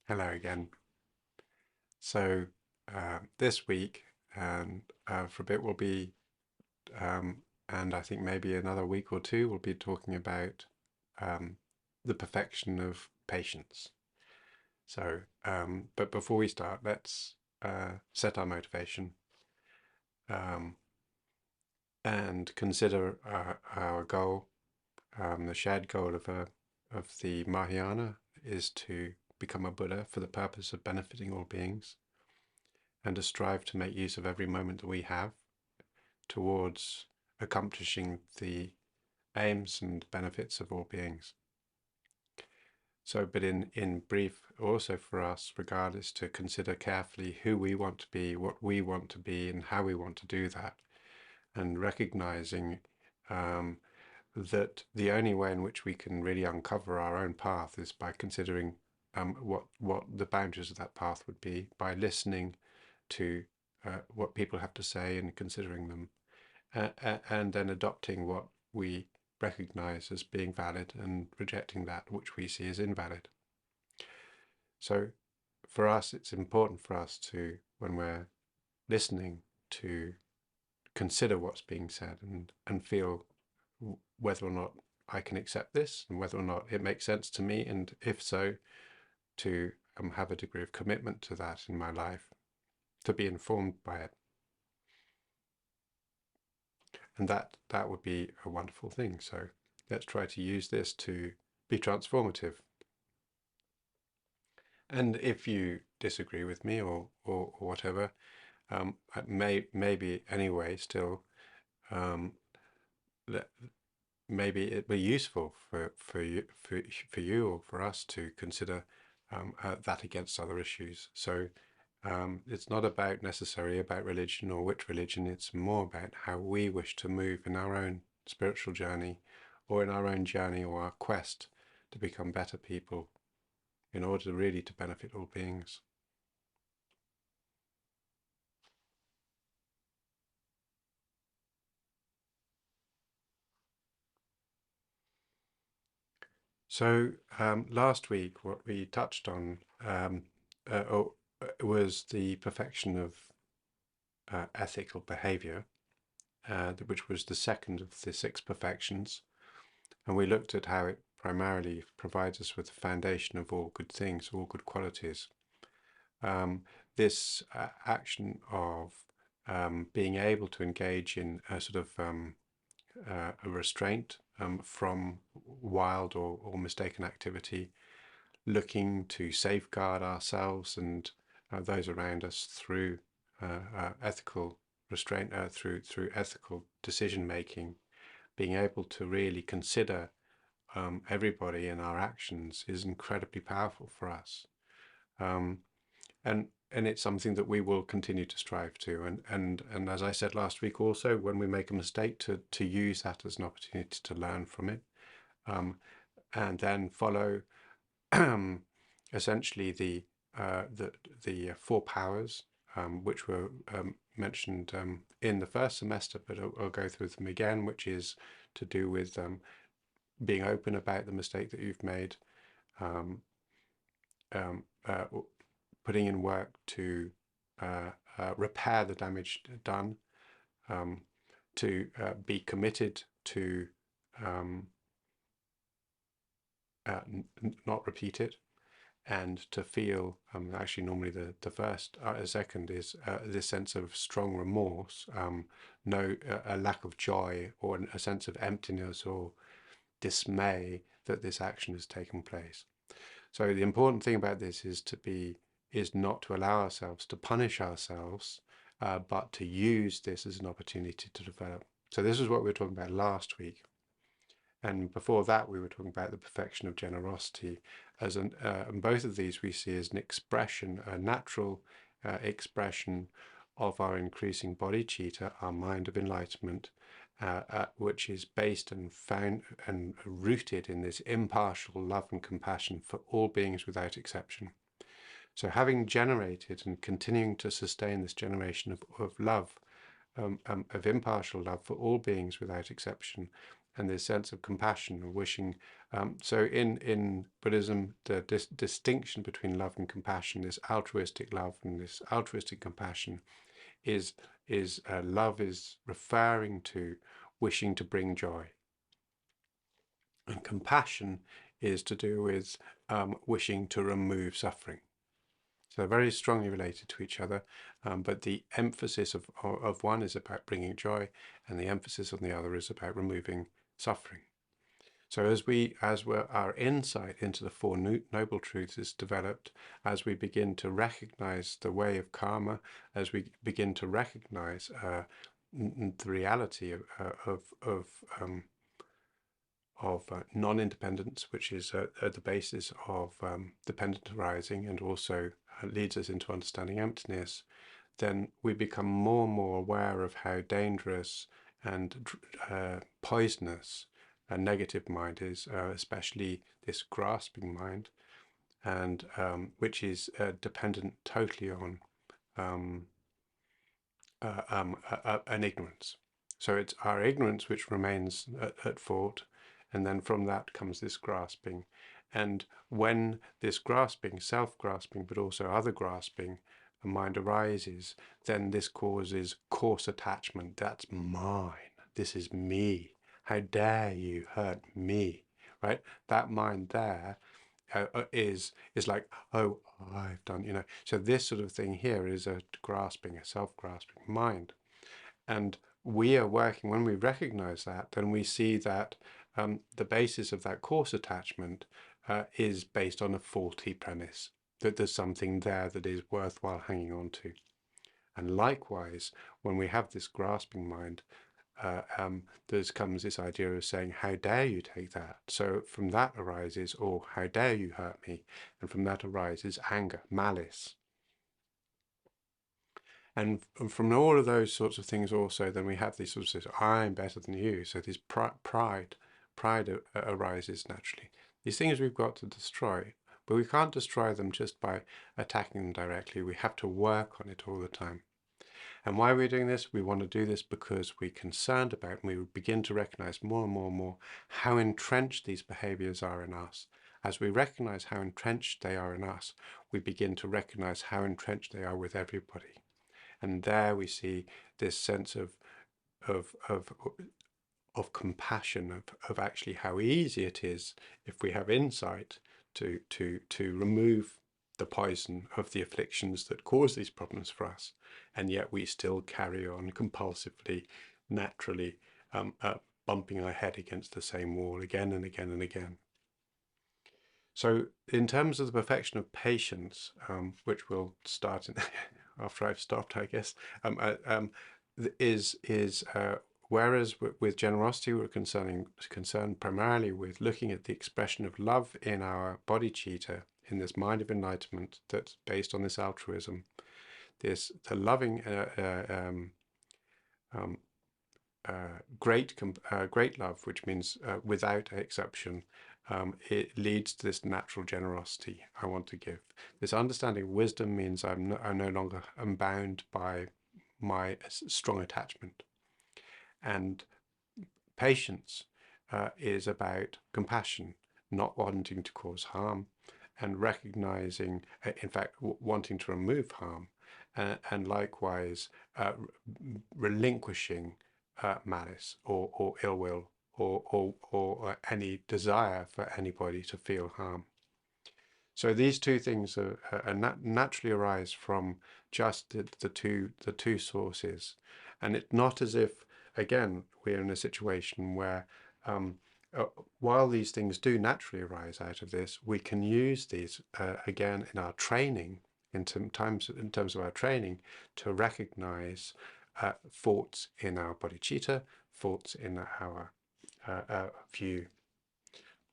Hello again. So this week and for a bit we'll be, and I think maybe another week or two, we'll be talking about the perfection of patience. So, but before we start, let's set our motivation um, and consider our goal. The shared goal of the Mahayana is to become a Buddha for the purpose of benefiting all beings, and to strive to make use of every moment that we have towards accomplishing the aims and benefits of all beings. So, but in brief, also for us, regardless, to consider carefully who we want to be, what we want to be, and how we want to do that, and recognizing that the only way in which we can really uncover our own path is by considering what the boundaries of that path would be, by listening to what people have to say and considering them, and then adopting what we recognize as being valid and rejecting that which we see as invalid. So for us, it's important for us to, when we're listening, to consider what's being said and feel whether or not I can accept this and whether or not it makes sense to me, and if so, to have a degree of commitment to that in my life, to be informed by it. And that would be a wonderful thing. So let's try to use this to be transformative. And if you disagree with me or whatever, maybe anyway, still, maybe it'd be useful for you or for us to consider that against other issues. So it's not about necessarily about religion or which religion. It's more about how we wish to move in our own spiritual journey, or in our own journey or our quest to become better people, in order really to benefit all beings. So last week, what we touched on was the perfection of ethical behavior, which was the second of the six perfections. And we looked at how it primarily provides us with the foundation of all good things, all good qualities. This action of being able to engage in a sort of a restraint from wild or mistaken activity, looking to safeguard ourselves and those around us through ethical restraint, through ethical decision making, being able to really consider everybody in our actions is incredibly powerful for us. And it's something that we will continue to strive to. And as I said last week also, when we make a mistake, to use that as an opportunity to learn from it, and then follow essentially the four powers, which were mentioned in the first semester, but I'll go through them again, which is to do with being open about the mistake that you've made, putting in work to repair the damage done, to be committed to not repeat it, and to feel, actually normally the first, second is this sense of strong remorse, a lack of joy or a sense of emptiness or dismay that this action has taken place. So the important thing about this is not to allow ourselves to punish ourselves, but to use this as an opportunity to develop. So this is what we were talking about last week. And before that, we were talking about the perfection of generosity. And both of these we see as an expression, a natural expression of our increasing bodhicitta, our mind of enlightenment, which is based and found and rooted in this impartial love and compassion for all beings without exception. So having generated and continuing to sustain this generation of love, of impartial love for all beings without exception, and this sense of compassion and wishing. So in Buddhism, the distinction between love and compassion, this altruistic love and this altruistic compassion, is love is referring to wishing to bring joy, and compassion is to do with wishing to remove suffering. So they're very strongly related to each other, but the emphasis of one is about bringing joy, and the emphasis on the other is about removing suffering. So as our insight into the Four Noble Truths is developed, as we begin to recognize the way of karma, as we begin to recognize the reality of non-independence, which is at the basis of dependent arising, and also leads us into understanding emptiness, then we become more and more aware of how dangerous and poisonous a negative mind is, especially this grasping mind, and which is dependent totally on an ignorance. So it's our ignorance which remains at fault, and then from that comes this grasping. And when this grasping, self-grasping, but also other grasping, a mind arises, then this causes coarse attachment. That's mine. This is me. How dare you hurt me, right? That mind there is like, oh, I've done, So this sort of thing here is a grasping, a self-grasping mind. And we are working, when we recognize that, then we see that the basis of that coarse attachment is based on a faulty premise, that there's something there that is worthwhile hanging on to. And likewise, when we have this grasping mind, there comes this idea of saying, how dare you take that? So from that arises, oh, how dare you hurt me? And from that arises anger, malice. And from all of those sorts of things also, then we have these sorts of, I'm better than you. So this pride arises naturally. These things we've got to destroy, but we can't destroy them just by attacking them directly. We have to work on it all the time. And why we're doing this, we want to do this because we're concerned about, and we begin to recognize more and more and more how entrenched these behaviors are in us. As we recognize how entrenched they are in us, we begin to recognize how entrenched they are with everybody. And there we see this sense of compassion, of actually how easy it is, if we have insight, to remove the poison of the afflictions that cause these problems for us, and yet we still carry on compulsively, naturally, bumping our head against the same wall again and again and again. So in terms of the perfection of patience, which we'll start in after I've stopped, I guess, whereas with generosity we're concerned primarily with looking at the expression of love in our bodhicitta, in this mind of enlightenment that's based on this altruism, the loving great love, which means without exception. It leads to this natural generosity I want to give. This understanding of wisdom means I'm no longer bound by my strong attachment. And patience is about compassion, not wanting to cause harm, and recognizing, in fact, wanting to remove harm, and likewise relinquishing malice or ill will, or any desire for anybody to feel harm. So these two things naturally arise from just the two sources, and it's not as if, again, we're in a situation where while these things do naturally arise out of this, we can use these again in our training, in terms of our training, to recognize faults in our bodhicitta, faults in our view.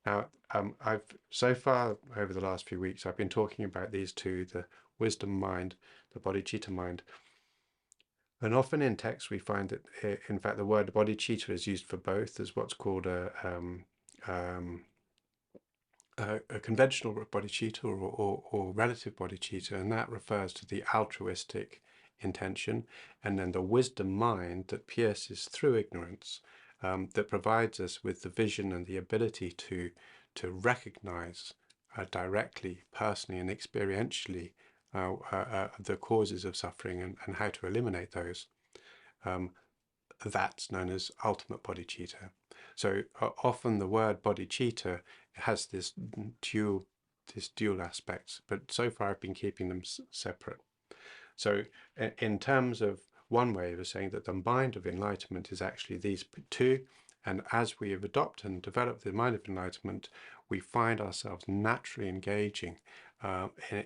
Now, I've so far over the last few weeks, I've been talking about these two, the wisdom mind, the bodhicitta mind. And often in text we find that, in fact, the word bodhicitta is used for both as what's called a conventional bodhicitta or relative bodhicitta, and that refers to the altruistic intention, and then the wisdom mind that pierces through ignorance that provides us with the vision and the ability to recognize directly, personally, and experientially the causes of suffering and how to eliminate those. That's known as ultimate bodhicitta. So often the word bodhicitta has this dual aspects, but so far I've been keeping them separate. So in terms of one way of saying that the mind of enlightenment is actually these two, and as we have adopted and developed the mind of enlightenment, we find ourselves naturally engaging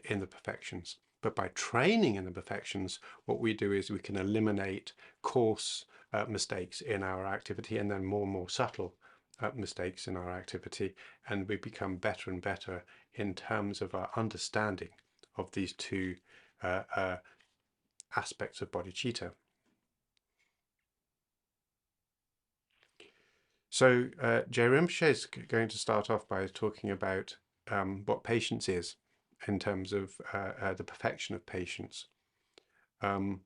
in the perfections. But by training in the perfections, what we do is we can eliminate coarse mistakes in our activity, and then more and more subtle mistakes in our activity, and we become better and better in terms of our understanding of these two aspects of bodhicitta. So Je Rinpoche is going to start off by talking about what patience is in terms of the perfection of patience. And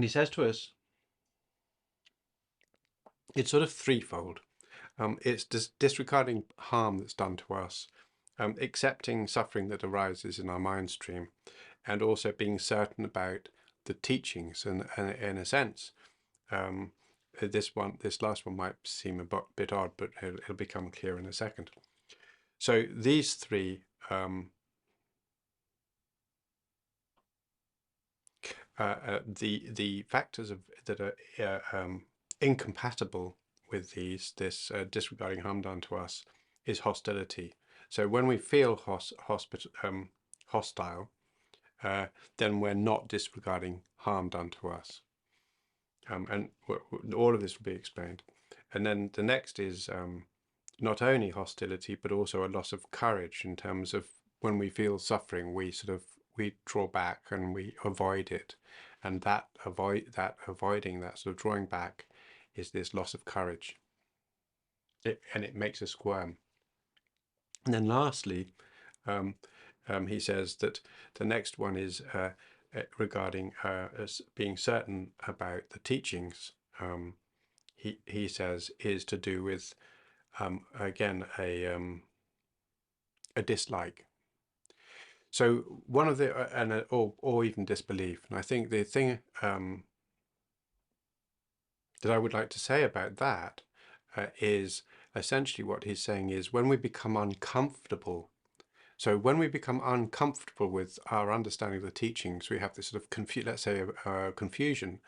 he says to us, it's sort of threefold. It's disregarding harm that's done to us, accepting suffering that arises in our mind stream, and also being certain about the teachings. And in a sense, this last one might seem a bit odd, but it'll become clear in a second. So these three the factors that are incompatible with this disregarding harm done to us is hostility. So when we feel hostile, then we're not disregarding harm done to us. And all of this will be explained. And then the next is not only hostility, but also a loss of courage in terms of when we feel suffering, we draw back and we avoid it. And avoiding, that sort of drawing back, is this loss of courage. And it makes us squirm. And then lastly, he says that the next one is regarding as being certain about the teachings. He says is to do with again a dislike. So one of the or even disbelief. And I think the thing that I would like to say about that is essentially what he's saying is when we become uncomfortable. So when we become uncomfortable with our understanding of the teachings, we have this sort of confusion,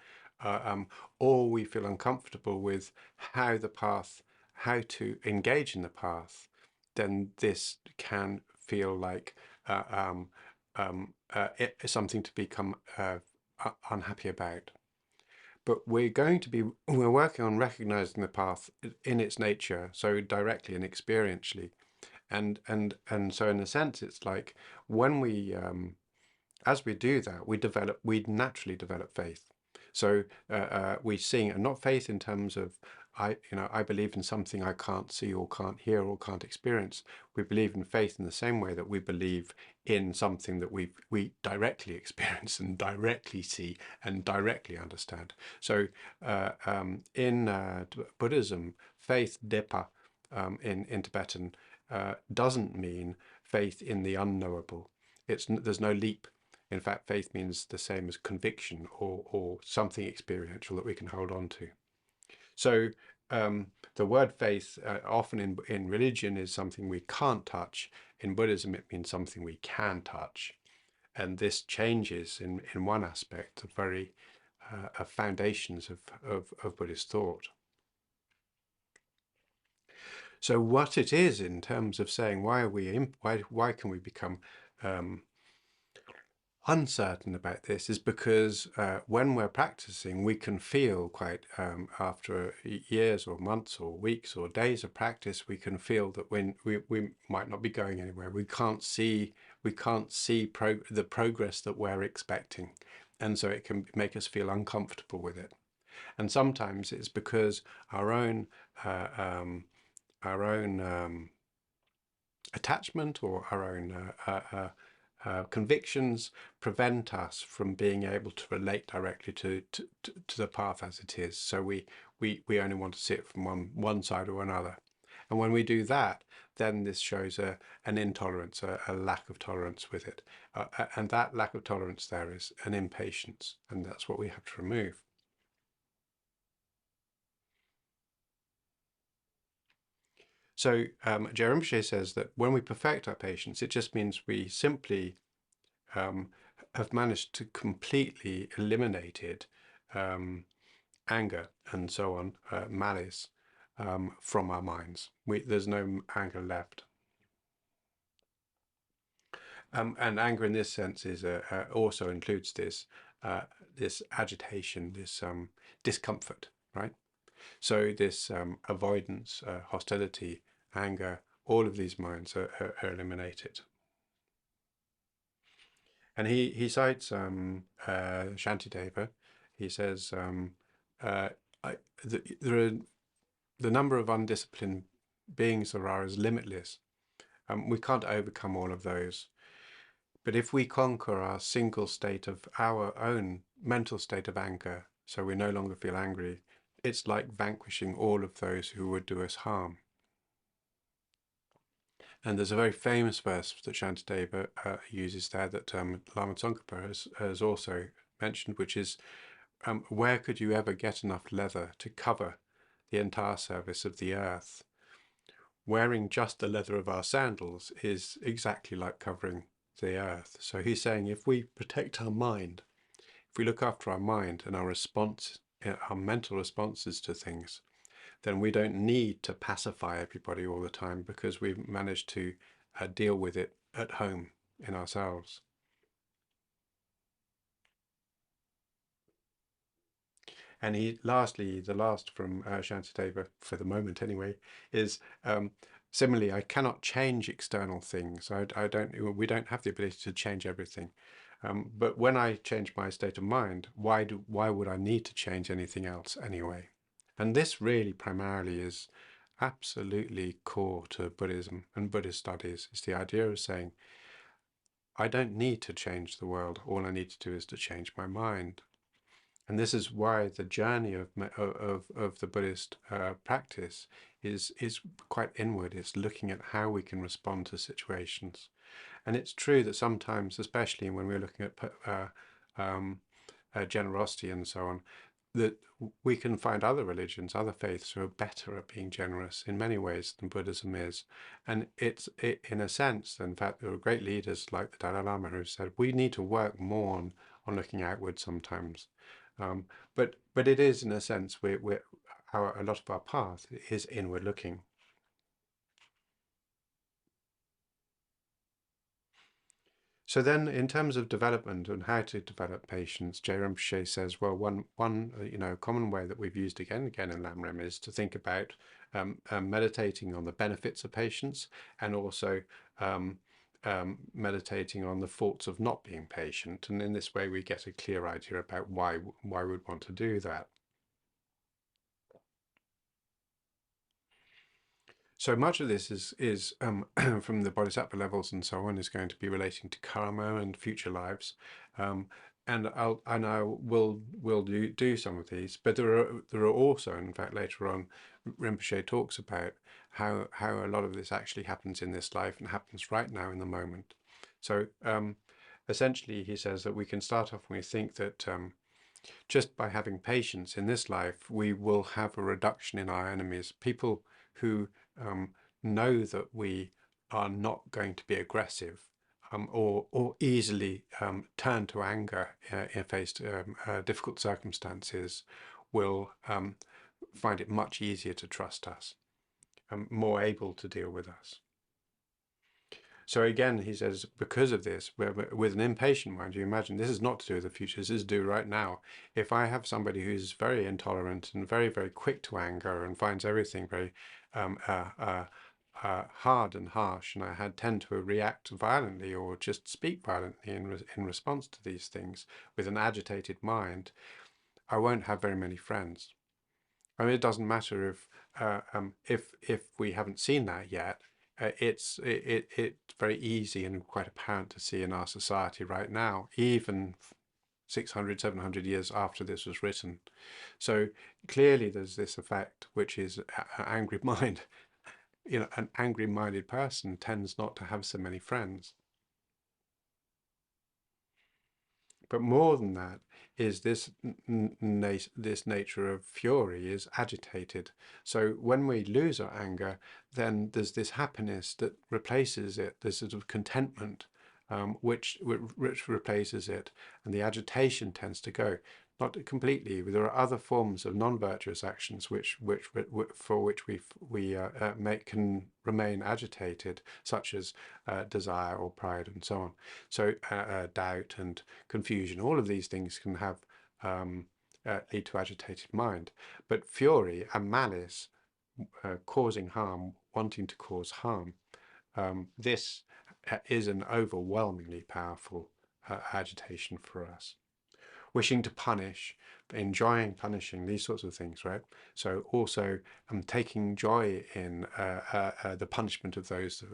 or we feel uncomfortable with how to engage in the path, then this can feel like something to become unhappy about. But we're working on recognizing the path in its nature, so directly and experientially. And so in a sense, it's like when we, as we do that, we naturally develop faith. So we sing, and not faith in terms of, I believe in something I can't see or can't hear or can't experience. We believe in faith in the same way that we believe in something that we directly experience and directly see and directly understand. So in Buddhism, faith, depa, in Tibetan, doesn't mean faith in the unknowable. There's no leap. In fact, faith means the same as conviction or something experiential that we can hold on to. So the word faith often in religion is something we can't touch. In Buddhism, it means something we can touch. And this changes in one aspect the very foundations of Buddhist thought. So what it is in terms of saying why can we become uncertain about this is because when we're practicing, we can feel quite after years or months or weeks or days of practice, we can feel that when we might not be going anywhere. We can't see the progress that we're expecting, and so it can make us feel uncomfortable with it. And sometimes it's because our own attachment or our own convictions prevent us from being able to relate directly to the path as it is. So we only want to see it from one side or another. And when we do that, then this shows an intolerance, a lack of tolerance with it. And that lack of tolerance there is an impatience, and that's what we have to remove. So Je Rinpoche says that when we perfect our patience, it just means we simply have managed to completely eliminated anger and so on, malice, from our minds. There's no anger left. And anger in this sense is also includes this this agitation, this discomfort, right? So this avoidance, hostility, anger, all of these minds are eliminated. And he cites Shantideva. He says the number of undisciplined beings there are is limitless. We can't overcome all of those. But if we conquer our single state of our own mental state of anger, so we no longer feel angry, it's like vanquishing all of those who would do us harm. And there's a very famous verse that Shantideva uses there that Lama Tsongkhapa has also mentioned, which is, where could you ever get enough leather to cover the entire surface of the earth? Wearing just the leather of our sandals is exactly like covering the earth. So he's saying if we protect our mind, if we look after our mind and our response, our mental responses to things, then we don't need to pacify everybody all the time because we've managed to deal with it at home in ourselves. And lastly, the last from Shantideva, for the moment anyway, is similarly, I cannot change external things. We don't have the ability to change everything. But when I change my state of mind, why would I need to change anything else anyway? And this really primarily is absolutely core to Buddhism and Buddhist studies. It's the idea of saying, I don't need to change the world. All I need to do is to change my mind. And this is why the journey of the Buddhist practice is quite inward. It's looking at how we can respond to situations. And it's true that sometimes, especially when we're looking at generosity and so on, that we can find other religions, other faiths who are better at being generous in many ways than Buddhism is. And in a sense, in fact, there are great leaders like the Dalai Lama who said we need to work more on looking outward sometimes. But it is, in a sense, a lot of our path is inward looking. So then, in terms of development and how to develop patience, Je Rinpoche says, well, one common way that we've used again and again in Lam Rim is to think about meditating on the benefits of patience and also meditating on the faults of not being patient. And in this way, we get a clear idea about why we'd want to do that. So much of this is from the bodhisattva levels and so on is going to be relating to karma and future lives, and I will do some of these. But there are also, in fact, later on, Rinpoche talks about how a lot of this actually happens in this life and happens right now in the moment. So essentially, he says that we can start off when we think that just by having patience in this life, we will have a reduction in our enemies. People who know that we are not going to be aggressive or easily turn to anger in faced difficult circumstances will find it much easier to trust us, more able to deal with us. So again, he says, because of this, with an impatient mind, you imagine this is not to do with the future, this is to do right now. If I have somebody who's very intolerant and very, very quick to anger and finds everything very hard and harsh, and I tend to react violently or just speak violently in response to these things with an agitated mind, I won't have very many friends. I mean, it doesn't matter if we haven't seen that yet. it's very easy and quite apparent to see in our society right now, even 600, 700 years after this was written. So clearly there's this effect, which is an angry mind. An angry-minded person tends not to have so many friends. But more than that is this nature of fury is agitated. So when we lose our anger, then there's this happiness that replaces it. There's sort of contentment, which replaces it, and the agitation tends to go. Not completely. There are other forms of non-virtuous actions for which can remain agitated, such as desire or pride and so on. So doubt and confusion, all of these things can have lead to agitated mind. But fury and malice, causing harm, wanting to cause harm, this is an overwhelmingly powerful agitation for us. Wishing to punish, enjoying punishing, these sorts of things, right? So also taking joy in the punishment of those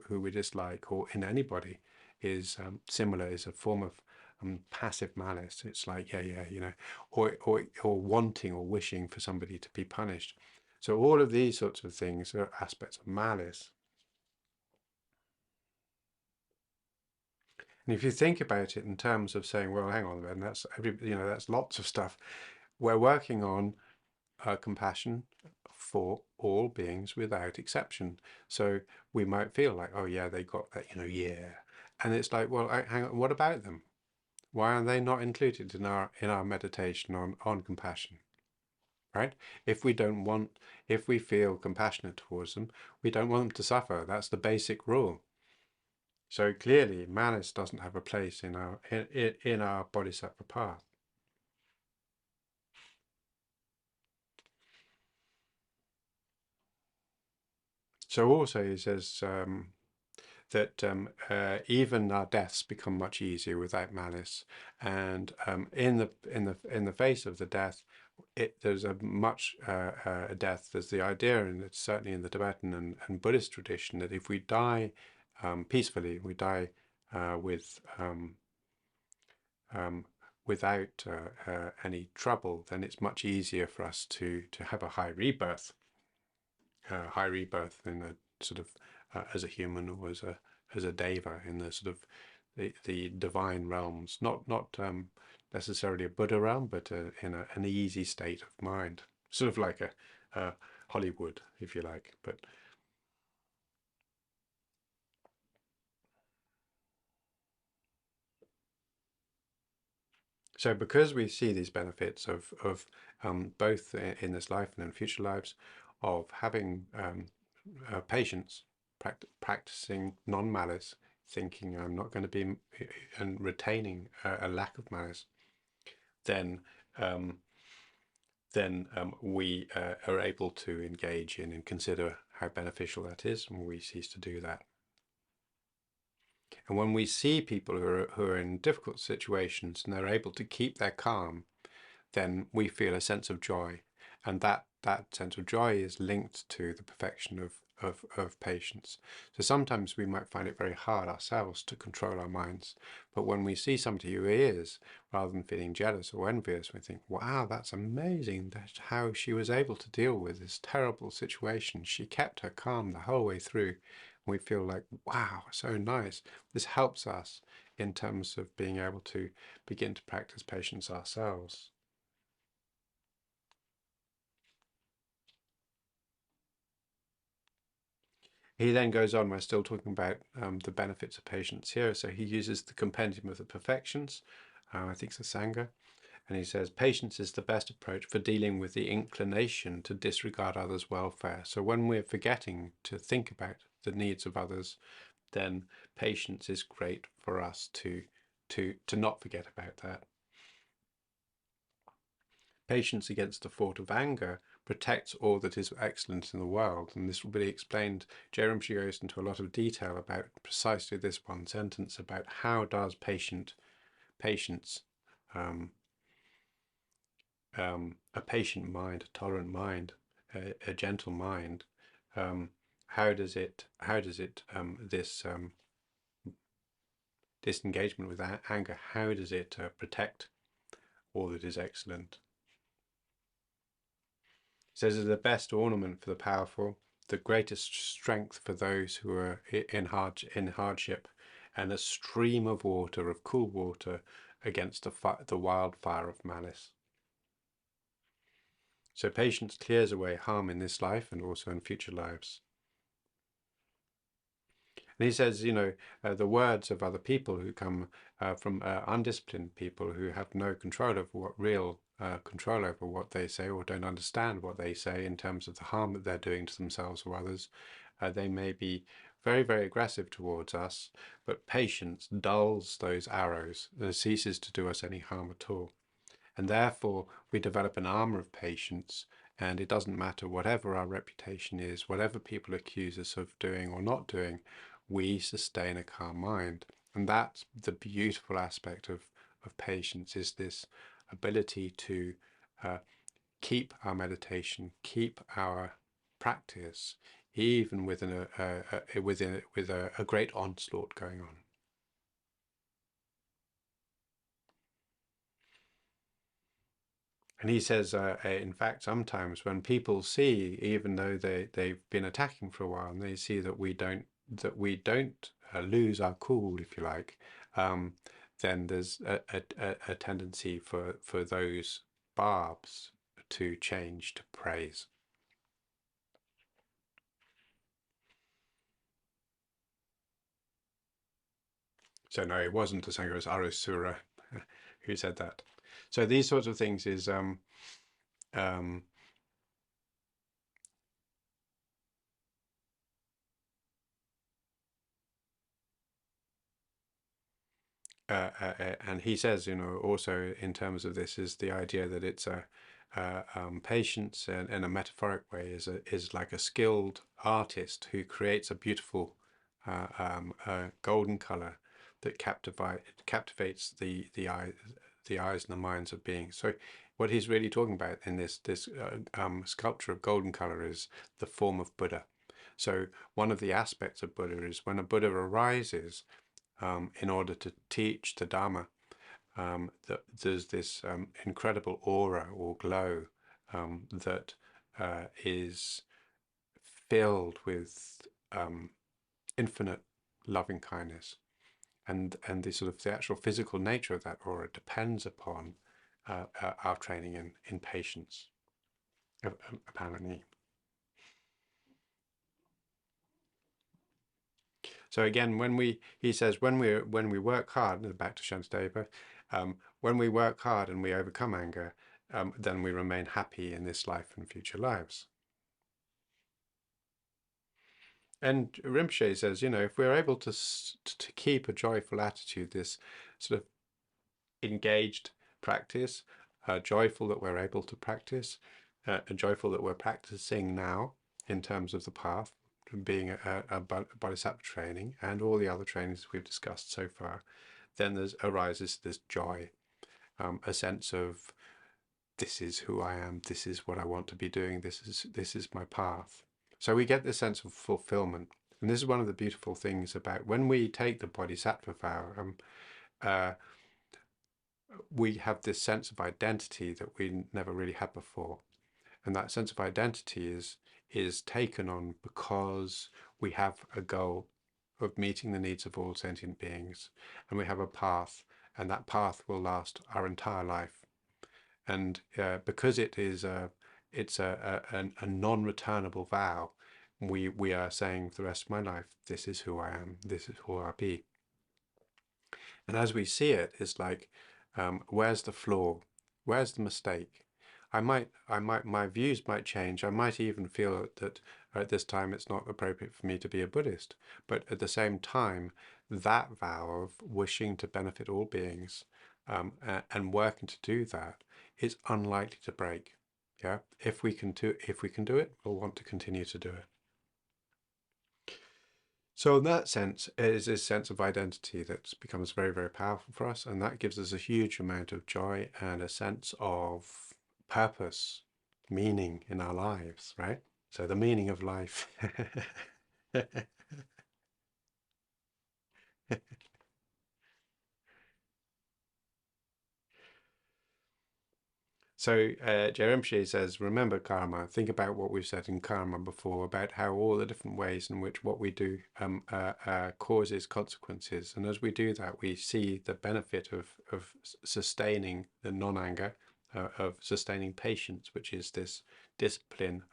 who we dislike, or in anybody, is similar, is a form of passive malice. It's like, or wanting or wishing for somebody to be punished. So all of these sorts of things are aspects of malice. And if you think about it in terms of saying, well, hang on, then that's lots of stuff. We're working on compassion for all beings without exception. So we might feel like, oh yeah, they got that, yeah. And it's like, well, hang on, what about them? Why are they not included in our meditation on compassion? Right? If we feel compassionate towards them, we don't want them to suffer. That's the basic rule. So clearly, malice doesn't have a place in our bodhisattva path. So also he says that even our deaths become much easier without malice, and in the face of the death, there's a much death. There's the idea, and it's certainly in the Tibetan and Buddhist tradition, that if we die peacefully, we die without any trouble, then it's much easier for us to have a high rebirth in a sort of as a human, or as a deva in the sort of the divine realms, not necessarily a Buddha realm, but in an easy state of mind, sort of like a Hollywood, if you like. But so because we see these benefits of both in this life and in future lives, of having patience, practicing non-malice, thinking I'm not going to be, and retaining a lack of malice, then we are able to engage in and consider how beneficial that is, and we cease to do that. And when we see people who are in difficult situations and they're able to keep their calm, then we feel a sense of joy, and that sense of joy is linked to the perfection of patience. So sometimes we might find it very hard ourselves to control our minds, but when we see somebody who is, rather than feeling jealous or envious, we think, wow, that's amazing, that's how she was able to deal with this terrible situation. She kept her calm the whole way through. We feel like, wow, so nice. This helps us in terms of being able to begin to practice patience ourselves. He then goes on, we're still talking about the benefits of patience here. So he uses the Compendium of the Perfections, I think it's the Sangha, and he says, patience is the best approach for dealing with the inclination to disregard others' welfare. So when we're forgetting to think about the needs of others, then patience is great for us to not forget about that. Patience against the fault of anger protects all that is excellent in the world. And this will be explained. Je Rinpoche goes into a lot of detail about precisely this one sentence, about how does patience, a patient mind, a tolerant mind, a gentle mind, how does it this disengagement with anger, how does it protect all that is excellent? It says, "Is the best ornament for the powerful, the greatest strength for those who are in hardship, and a stream of water, of cool water, against the wildfire of malice." So patience clears away harm in this life and also in future lives. And he says, the words of other people who come from undisciplined people who have no control over control over what they say, or don't understand what they say in terms of the harm that they're doing to themselves or others. They may be very, very aggressive towards us, but patience dulls those arrows and ceases to do us any harm at all. And therefore, we develop an armor of patience, and it doesn't matter whatever our reputation is, whatever people accuse us of doing or not doing, we sustain a calm mind. And that's the beautiful aspect of patience, is this ability to keep our meditation, keep our practice, even with a great onslaught going on. And he says, in fact, sometimes when people see, even though they've been attacking for a while, and they see that we don't lose our cool, if you like, then there's a tendency for those barbs to change to praise. So no, it wasn't the Sangha, it was Arusura who said that. So these sorts of things is and he says, also in terms of this, is the idea that it's patience in a metaphoric way is like a skilled artist who creates a beautiful golden color that captivates the eyes and the minds of beings. So what he's really talking about in this sculpture of golden color is the form of Buddha. So one of the aspects of Buddha is when a Buddha arises in order to teach the Dharma, that there's this incredible aura or glow that is filled with infinite loving kindness, and the sort of the actual physical nature of that aura depends upon our training in patience, apparently. So again, he says, when we work hard, back to Shantideva, when we work hard and we overcome anger, then we remain happy in this life and future lives. And Rinpoche says, if we're able to keep a joyful attitude, this sort of engaged practice, joyful that we're able to practice, joyful that we're practicing now in terms of the path, being a bodhisattva training and all the other trainings we've discussed so far, then arises this joy, a sense of, this is who I am, this is what I want to be doing, this is my path. So we get this sense of fulfillment. And this is one of the beautiful things about when we take the bodhisattva vow, we have this sense of identity that we never really had before. And that sense of identity is taken on because we have a goal of meeting the needs of all sentient beings, and we have a path, and that path will last our entire life. And because it's a non-returnable vow, we are saying for the rest of my life, this is who I am, this is who I'll be. And as we see it, it's like, where's the flaw? Where's the mistake? My views might change. I might even feel that at this time it's not appropriate for me to be a Buddhist. But at the same time, that vow of wishing to benefit all beings and working to do that is unlikely to break. Yeah, if we can do it, we'll want to continue to do it. So in that sense, it is this sense of identity that becomes very, very powerful for us, and that gives us a huge amount of joy and a sense of purpose, meaning in our lives, right? So the meaning of life. So Je Rinpoche says, remember karma. Think about what we've said in karma before about how all the different ways in which what we do causes consequences. And as we do that, we see the benefit of sustaining the non-anger, of sustaining patience, which is this discipline,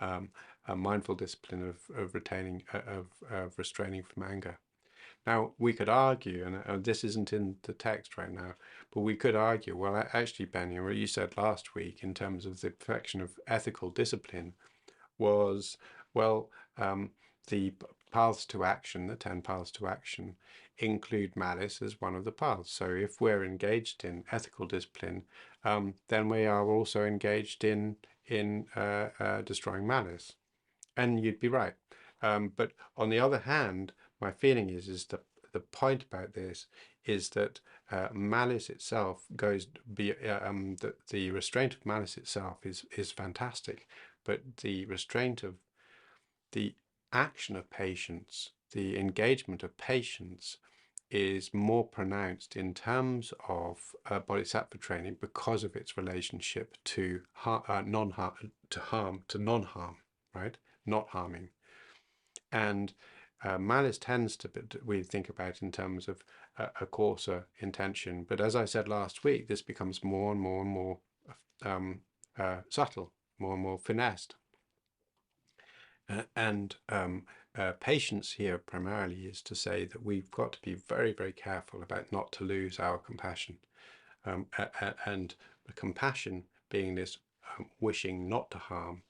a mindful discipline of retaining, of restraining from anger. Now, we could argue, and this isn't in the text right now, but we could argue, well, actually, Benny, what you said last week in terms of the perfection of ethical discipline was, well, the paths to action, the 10 paths to action, include malice as one of the paths. So if we're engaged in ethical discipline, then we are also engaged in destroying malice. And you'd be right. But on the other hand, my feeling is that the point about this is that malice itself goes the restraint of malice itself is fantastic, but the restraint of the action of patience, the engagement of patience, is more pronounced in terms of bodhisattva training because of its relationship to non-harm, to non-harm, right? Not harming. And malice tends to be, we think about in terms of a coarser intention. But as I said last week, this becomes more and more and more subtle, more and more finessed. And patience here primarily is to say that we've got to be very, very careful about not to lose our compassion. And the compassion being this wishing not to harm.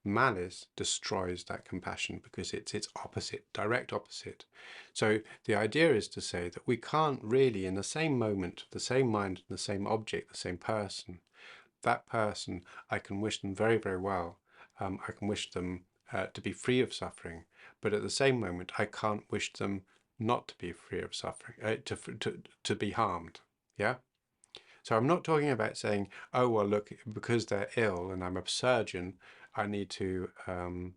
Malice destroys that compassion because it's its opposite, direct opposite. So the idea is to say that we can't really, in the same moment, the same mind, the same object, the same person, that person, I can wish them very, very well. I can wish them to be free of suffering, but at the same moment, I can't wish them not to be free of suffering, to be harmed. Yeah. So I'm not talking about saying, oh, well, look, because they're ill and I'm a surgeon, I need to, I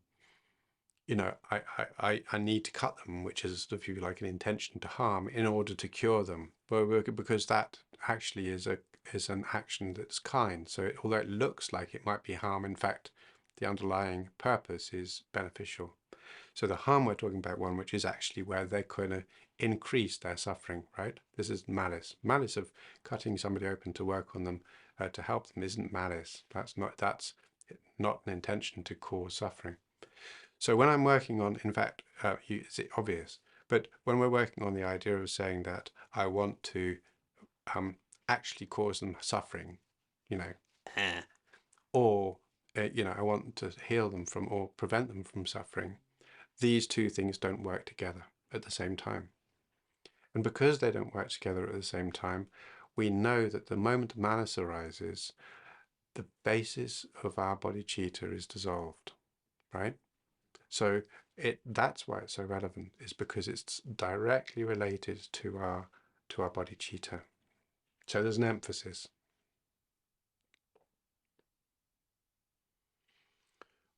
need to cut them, which is, if you like, an intention to harm in order to cure them. But because that actually is an action that's kind. So although it looks like it might be harm, in fact, the underlying purpose is beneficial. So the harm we're talking about, one which is actually where they're going to increase their suffering, right? This is malice. Malice of cutting somebody open to work on them, to help them, isn't malice. That's not an intention to cause suffering. So when I'm working on, in fact, it's obvious, but when we're working on the idea of saying that I want to actually cause them suffering, or I want to heal them from or prevent them from suffering, these two things don't work together at the same time. And because they don't work together at the same time, we know that the moment malice arises, the basis of our bodhicitta is dissolved, right? So that's why it's so relevant, is because it's directly related to our bodhicitta. So there's an emphasis.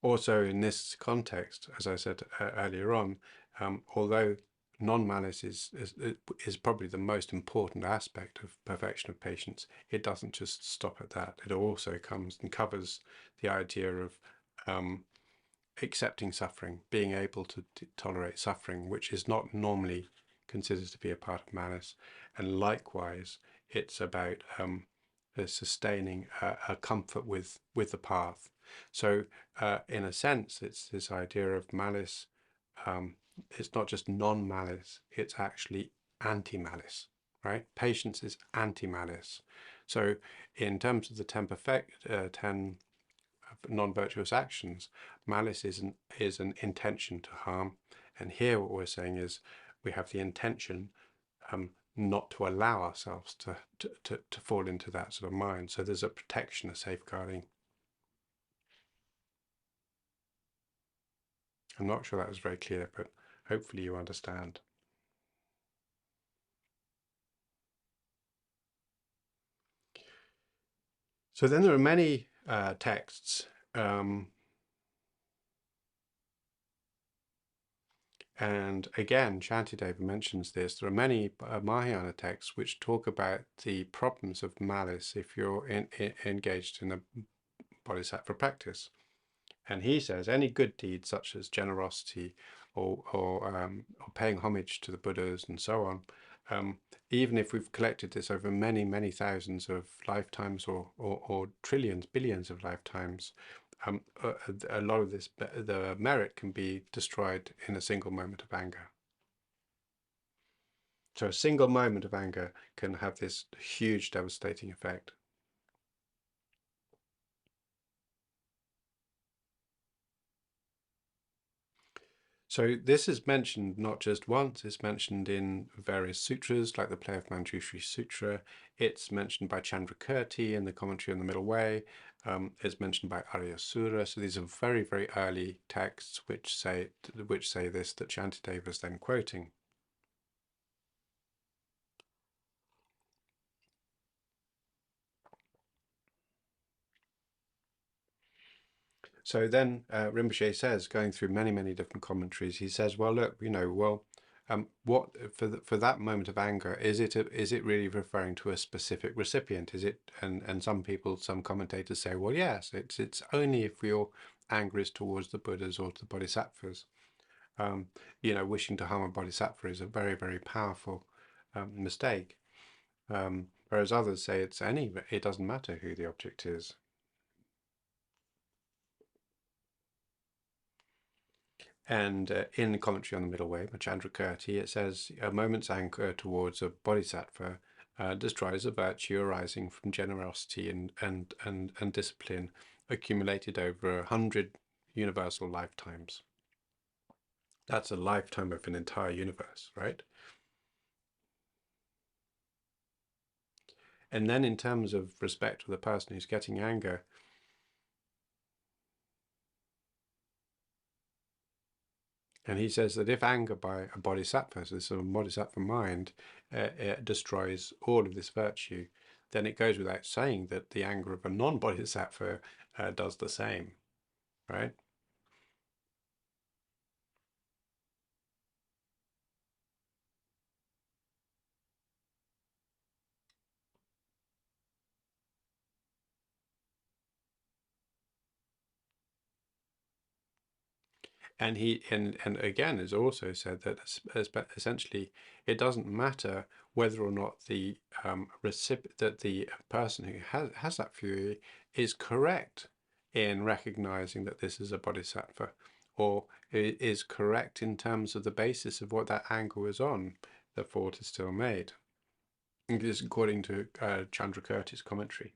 Also, in this context, as I said earlier on, although non-malice is probably the most important aspect of perfection of patience, it doesn't just stop at that. It also comes and covers the idea of accepting suffering, being able to tolerate suffering, which is not normally considered to be a part of malice. And likewise, it's about sustaining a comfort with the path. So in a sense, it's this idea of malice. It's not just non-malice, it's actually anti-malice, right? Patience is anti-malice. So in terms of the 10 non-virtuous actions, malice is an intention to harm. And here what we're saying is we have the intention not to allow ourselves to fall into that sort of mind. So there's a protection, a safeguarding. I'm not sure that was very clear, but hopefully you understand. So then there are many texts And again, Shantideva mentions this. There are many Mahayana texts which talk about the problems of malice if you're engaged in a bodhisattva practice. And he says any good deed, such as generosity or paying homage to the Buddhas and so on, even if we've collected this over many, many thousands of lifetimes or trillions, billions of lifetimes, a lot of this, the merit can be destroyed in a single moment of anger. So a single moment of anger can have this huge devastating effect. So this is mentioned not just once, it's mentioned in various sutras like the Play of Manjushri Sutra. It's mentioned by Chandrakirti in the Commentary on the Middle Way. It's mentioned by Aryasura. So these are very, very early texts which say this, that Shantideva is then quoting. So then Rinpoche says, going through many, many different commentaries, he says, well, look, what for that moment of anger, is it really referring to a specific recipient? Is it, and some people, some commentators say, well, yes, it's only if your anger is towards the Buddhas or the Bodhisattvas. Wishing to harm a Bodhisattva is a very, very powerful mistake. Whereas others say it doesn't matter who the object is. And in the commentary on the Middle Way by Chandrakirti, it says a moment's anger towards a bodhisattva destroys a virtue arising from generosity and discipline accumulated over 100 universal lifetimes. That's a lifetime of an entire universe, right? And then in terms of respect for the person who's getting anger, and he says that if anger by a bodhisattva, so this sort of bodhisattva mind, destroys all of this virtue, then it goes without saying that the anger of a non-bodhisattva does the same, right? And again has also said that essentially it doesn't matter whether or not the that the person who has that fury is correct in recognizing that this is a bodhisattva, or is correct in terms of the basis of what that anger was on. The fault is still made. And this is according to Chandrakirti's commentary.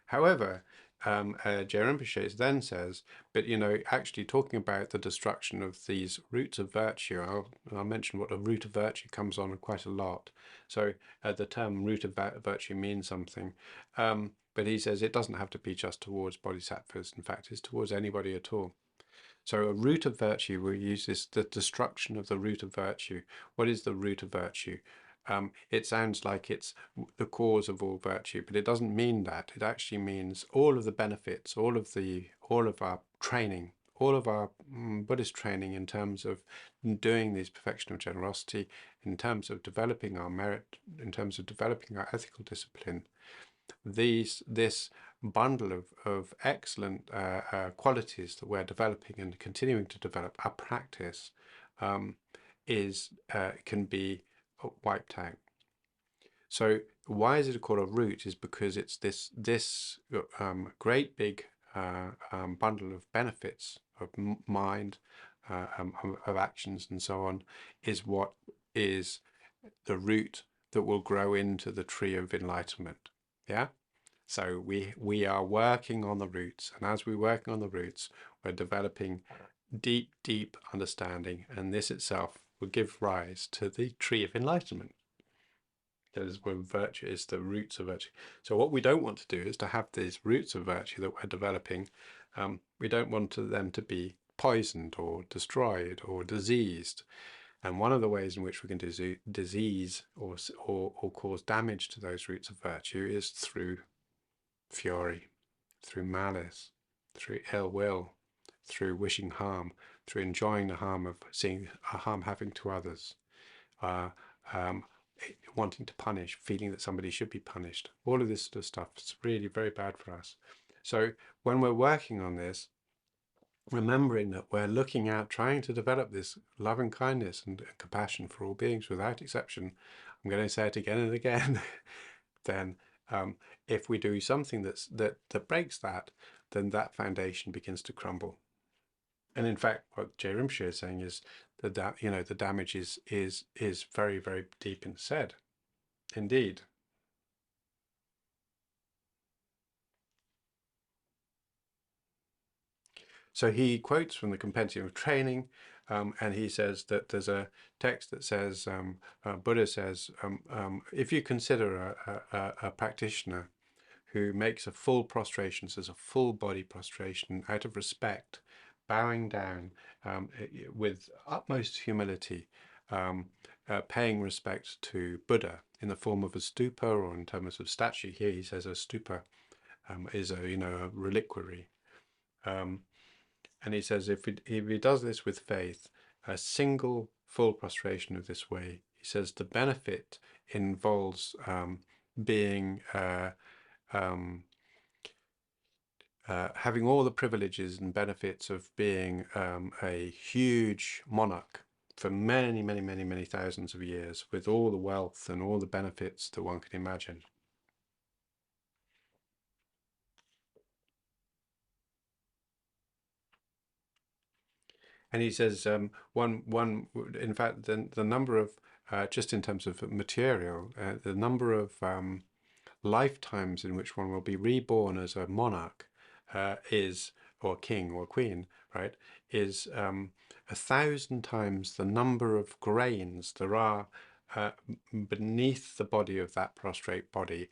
However, Je Rinpoche then says, but actually talking about the destruction of these roots of virtue, I'll mention what a root of virtue comes on quite a lot. So the term root of virtue means something, but he says it doesn't have to be just towards bodhisattvas. In fact, it's towards anybody at all. So a root of virtue, we use this, the destruction of the root of virtue. What is the root of virtue? It sounds like it's the cause of all virtue, but it doesn't mean that. It actually means all of the benefits, all of our training, all of our Buddhist training in terms of doing this perfection of generosity, in terms of developing our merit, in terms of developing our ethical discipline. This bundle of excellent qualities that we're developing and continuing to develop, our practice can be wiped out. So why is it called a root? Is because it's this great big bundle of benefits of mind, of actions, and so on, is what is the root that will grow into the tree of enlightenment. Yeah. So we are working on the roots, and as we're working on the roots, we're developing deep understanding, and this itself will give rise to the tree of enlightenment. That is where virtue is, the roots of virtue. So what we don't want to do is to have these roots of virtue that we're developing. We don't want them to be poisoned or destroyed or diseased. And one of the ways in which we can disease or cause damage to those roots of virtue is through fury, through malice, through ill will, through wishing harm, through enjoying the harm of seeing a harm having to others, uh, um, wanting to punish, feeling that somebody should be punished. All of this sort of stuff is really very bad for us. So when we're working on this, remembering that we're looking at trying to develop this loving kindness and compassion for all beings without exception, I'm going to say it again and again, then if we do something that breaks that, then that foundation begins to crumble. And in fact, what Je Rinpoche is saying is that the damage is very, very deep instead. Indeed. So he quotes from the Compendium of Training, and he says that there's a text that says, Buddha says, if you consider a practitioner who makes a full prostration, says a full body prostration out of respect, bowing down with utmost humility, paying respect to Buddha in the form of a stupa, or in terms of statue. Here he says a stupa is a reliquary. And he says if he does this with faith, a single full prostration of this way, he says the benefit involves being having all the privileges and benefits of being a huge monarch for many, many, many, many thousands of years, with all the wealth and all the benefits that one can imagine. And he says in fact, the number of just in terms of material, the number of lifetimes in which one will be reborn as a monarch is, or king or queen, right, is 1,000 times the number of grains there are beneath the body of that prostrate body,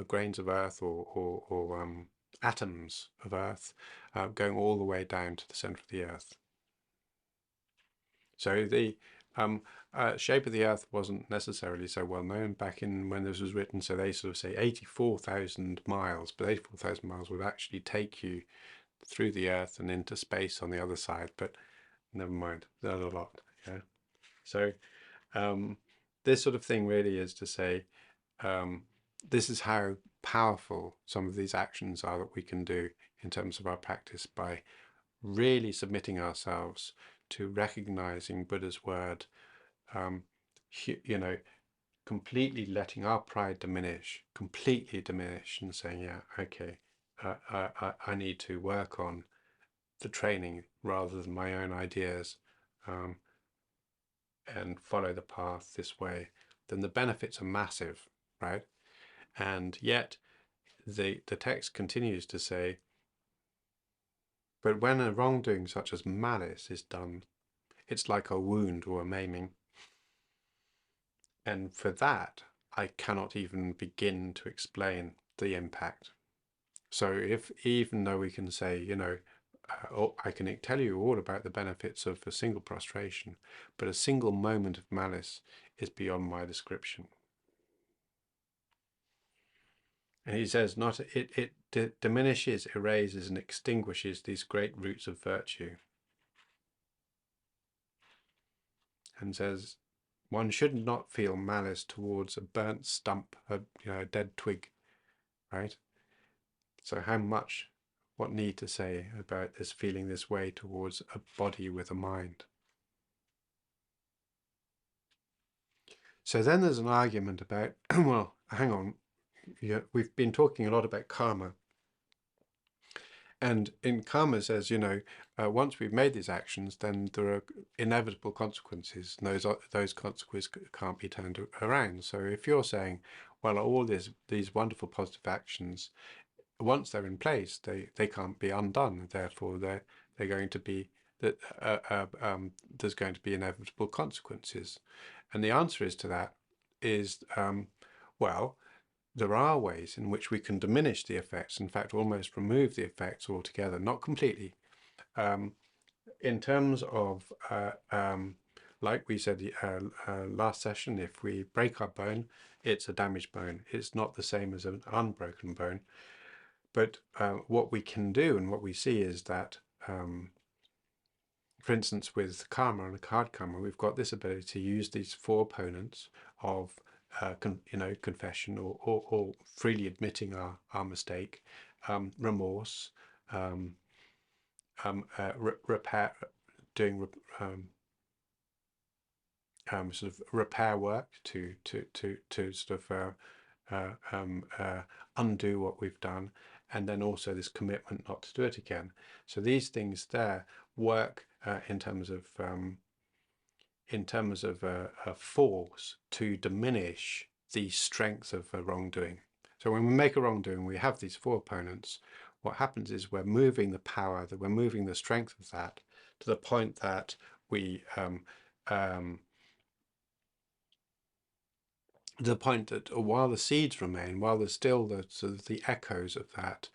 grains of earth or atoms of earth, going all the way down to the center of the earth. So the shape of the Earth wasn't necessarily so well known back in when this was written. So they sort of say 84,000 miles, but 84,000 miles would actually take you through the Earth and into space on the other side. But never mind, not a lot. Yeah. So this sort of thing really is to say this is how powerful some of these actions are that we can do in terms of our practice by really submitting ourselves to recognizing Buddha's word, completely letting our pride completely diminish, and saying, yeah, okay, I need to work on the training rather than my own ideas, and follow the path this way. Then the benefits are massive, right? And yet the text continues to say, but when a wrongdoing such as malice is done, it's like a wound or a maiming. And for that, I cannot even begin to explain the impact. So even though we can say, I can tell you all about the benefits of a single prostration, but a single moment of malice is beyond my description. And he says, it diminishes, erases, and extinguishes these great roots of virtue. And says, one should not feel malice towards a burnt stump, a dead twig, right? So what need to say about this feeling this way towards a body with a mind? So then there's an argument about, well, hang on, we've been talking a lot about karma. And in karma says, once we've made these actions, then there are inevitable consequences, and those consequences can't be turned around. So if you're saying, well, all these wonderful positive actions, once they're in place, they can't be undone. Therefore, they're going to be there's going to be inevitable consequences. And the answer to that is, well, there are ways in which we can diminish the effects, in fact, almost remove the effects altogether, not completely. In terms of, like we said last session, if we break our bone, it's a damaged bone. It's not the same as an unbroken bone. But what we can do and what we see is that for instance, with karma and hard karma, we've got this ability to use these four opponents of, confession or freely admitting our mistake, remorse, repair, doing sort of repair work to sort of undo what we've done, and then also this commitment not to do it again. So these things there work in terms of a force to diminish the strength of a wrongdoing. So when we make a wrongdoing, we have these four opponents. What happens is we're moving the power, that we're moving the strength of that to the point that we the point that while the seeds remain, while there's still the sort of the echoes of that,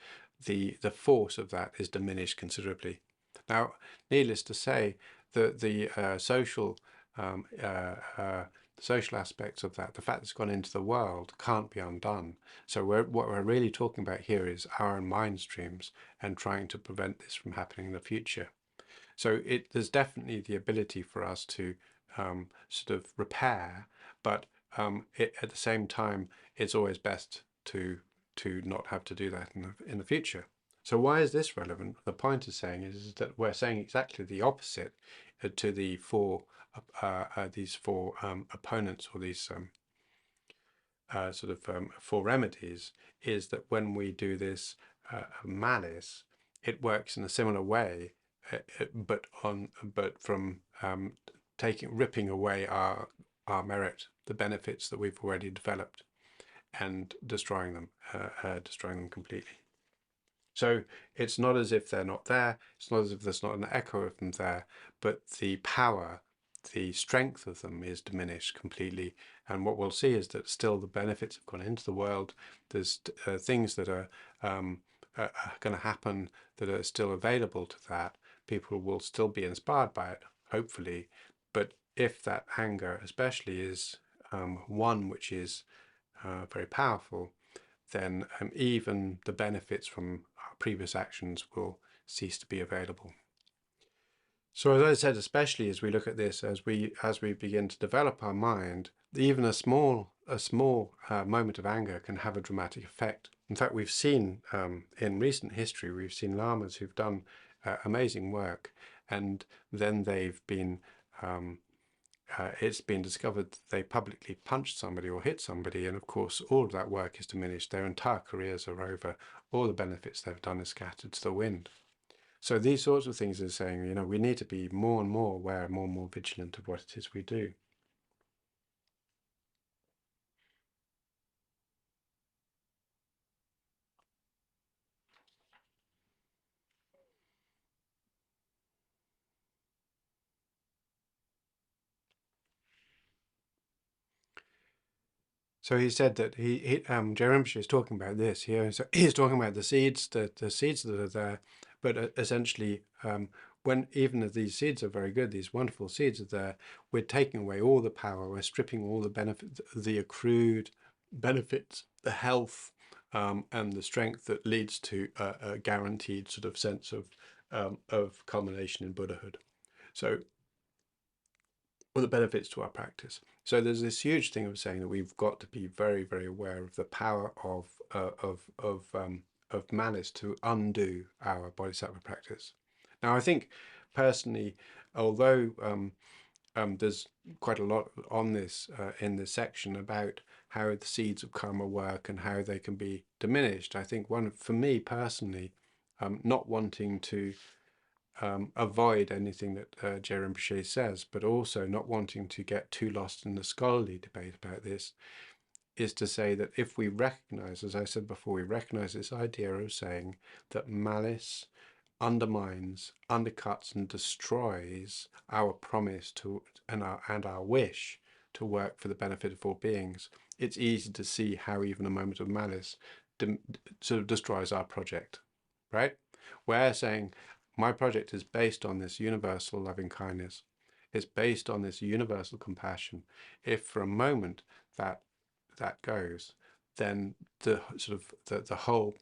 the force of that is diminished considerably. Now, needless to say, the social aspects of that, the fact it's gone into the world, can't be undone. So what we're really talking about here is our own mind streams and trying to prevent this from happening in the future. So there's definitely the ability for us to sort of repair, but at the same time, it's always best to not have to do that in the future. So why is this relevant? The point is saying is that we're saying exactly the opposite to the these four opponents, or these four remedies, is that when we do this malice, it works in a similar way, but from ripping away our merit, the benefits that we've already developed, and destroying them completely. So it's not as if they're not there, it's not as if there's not an echo of them there, but the power, the strength of them is diminished completely. And what we'll see is that still the benefits have gone into the world. There's things that are going to happen that are still available to that. People will still be inspired by it, hopefully. But if that anger especially is one which is very powerful, then even the benefits from our previous actions will cease to be available. So as I said, especially as we look at this, as we begin to develop our mind, even a small moment of anger can have a dramatic effect. In fact, we've seen in recent history, we've seen lamas who've done amazing work, and then they've been it's been discovered that they publicly punched somebody or hit somebody, and of course all of that work is diminished. Their entire careers are over. All the benefits they've done are scattered to the wind. So these sorts of things are saying, we need to be more and more aware, more and more vigilant of what it is we do. So he said that Je Rinpoche is talking about this here. So he's talking about the seeds that are there, but essentially, when even if these seeds are very good, these wonderful seeds are there, we're taking away all the power. We're stripping all the benefits, the accrued benefits, the health, and the strength that leads to a guaranteed sort of sense of culmination in Buddhahood. So, or the benefits to our practice. So there's this huge thing of saying that we've got to be very, very aware of the power of malice to undo our bodhisattva practice. Now, I think personally, although there's quite a lot on this in this section about how the seeds of karma work and how they can be diminished, I think for me personally, not wanting to avoid anything that Je Rinpoche says, but also not wanting to get too lost in the scholarly debate about this, is to say that if we recognize, as I said before, we recognize this idea of saying that malice undermines, undercuts, and destroys our promise to and our wish to work for the benefit of all beings, it's easy to see how even a moment of malice sort of destroys our project, right? We're saying, my project is based on this universal loving kindness. It's based on this universal compassion. If for a moment that goes, then the sort of the whole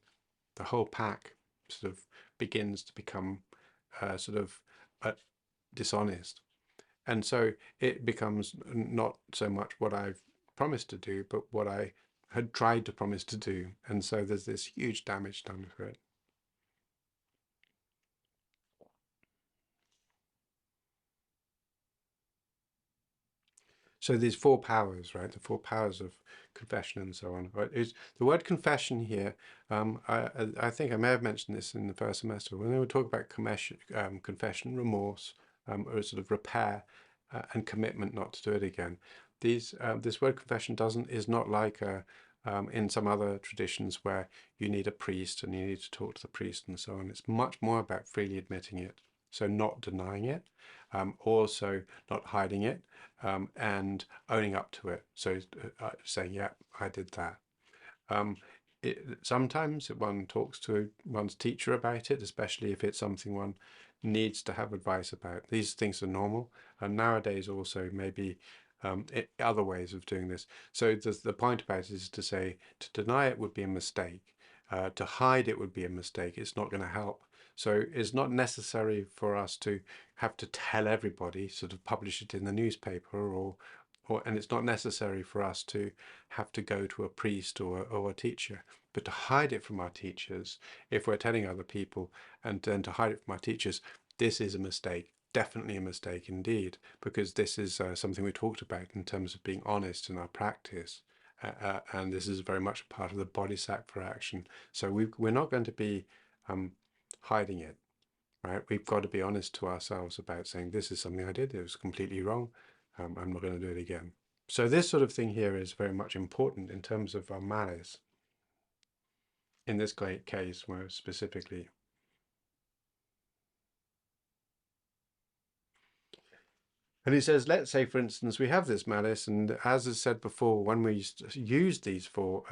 pack sort of begins to become sort of dishonest. And so it becomes not so much what I've promised to do, but what I had tried to promise to do. And so there's this huge damage done for it. So these four powers, right? The four powers of confession and so on. Right? Is the word confession here? I think I may have mentioned this in the first semester when we were talking about confession, remorse, or sort of repair, and commitment not to do it again. This word confession is not like in some other traditions where you need a priest and you need to talk to the priest and so on. It's much more about freely admitting it, so not denying it, also not hiding it, and owning up to it. So saying, yeah, I did that. Sometimes one talks to one's teacher about it, especially if it's something one needs to have advice about. These things are normal, and nowadays also maybe other ways of doing this. So the point about it is to say to deny it would be a mistake. To hide it would be a mistake. It's not going to help. So it's not necessary for us to have to tell everybody, sort of publish it in the newspaper, and it's not necessary for us to have to go to a priest or a teacher. But to hide it from our teachers, if we're telling other people, and then to hide it from our teachers, this is a mistake. Definitely a mistake indeed, because this is something we talked about in terms of being honest in our practice. And this is very much a part of the bodhisattva action. So we're not going to be hiding it, right? We've got to be honest to ourselves about saying, this is something I did, it was completely wrong. I'm not going to do it again. So this sort of thing here is very much important in terms of our malice. In this case, more specifically. And he says, let's say, for instance, we have this malice, and as I said before, when we use these four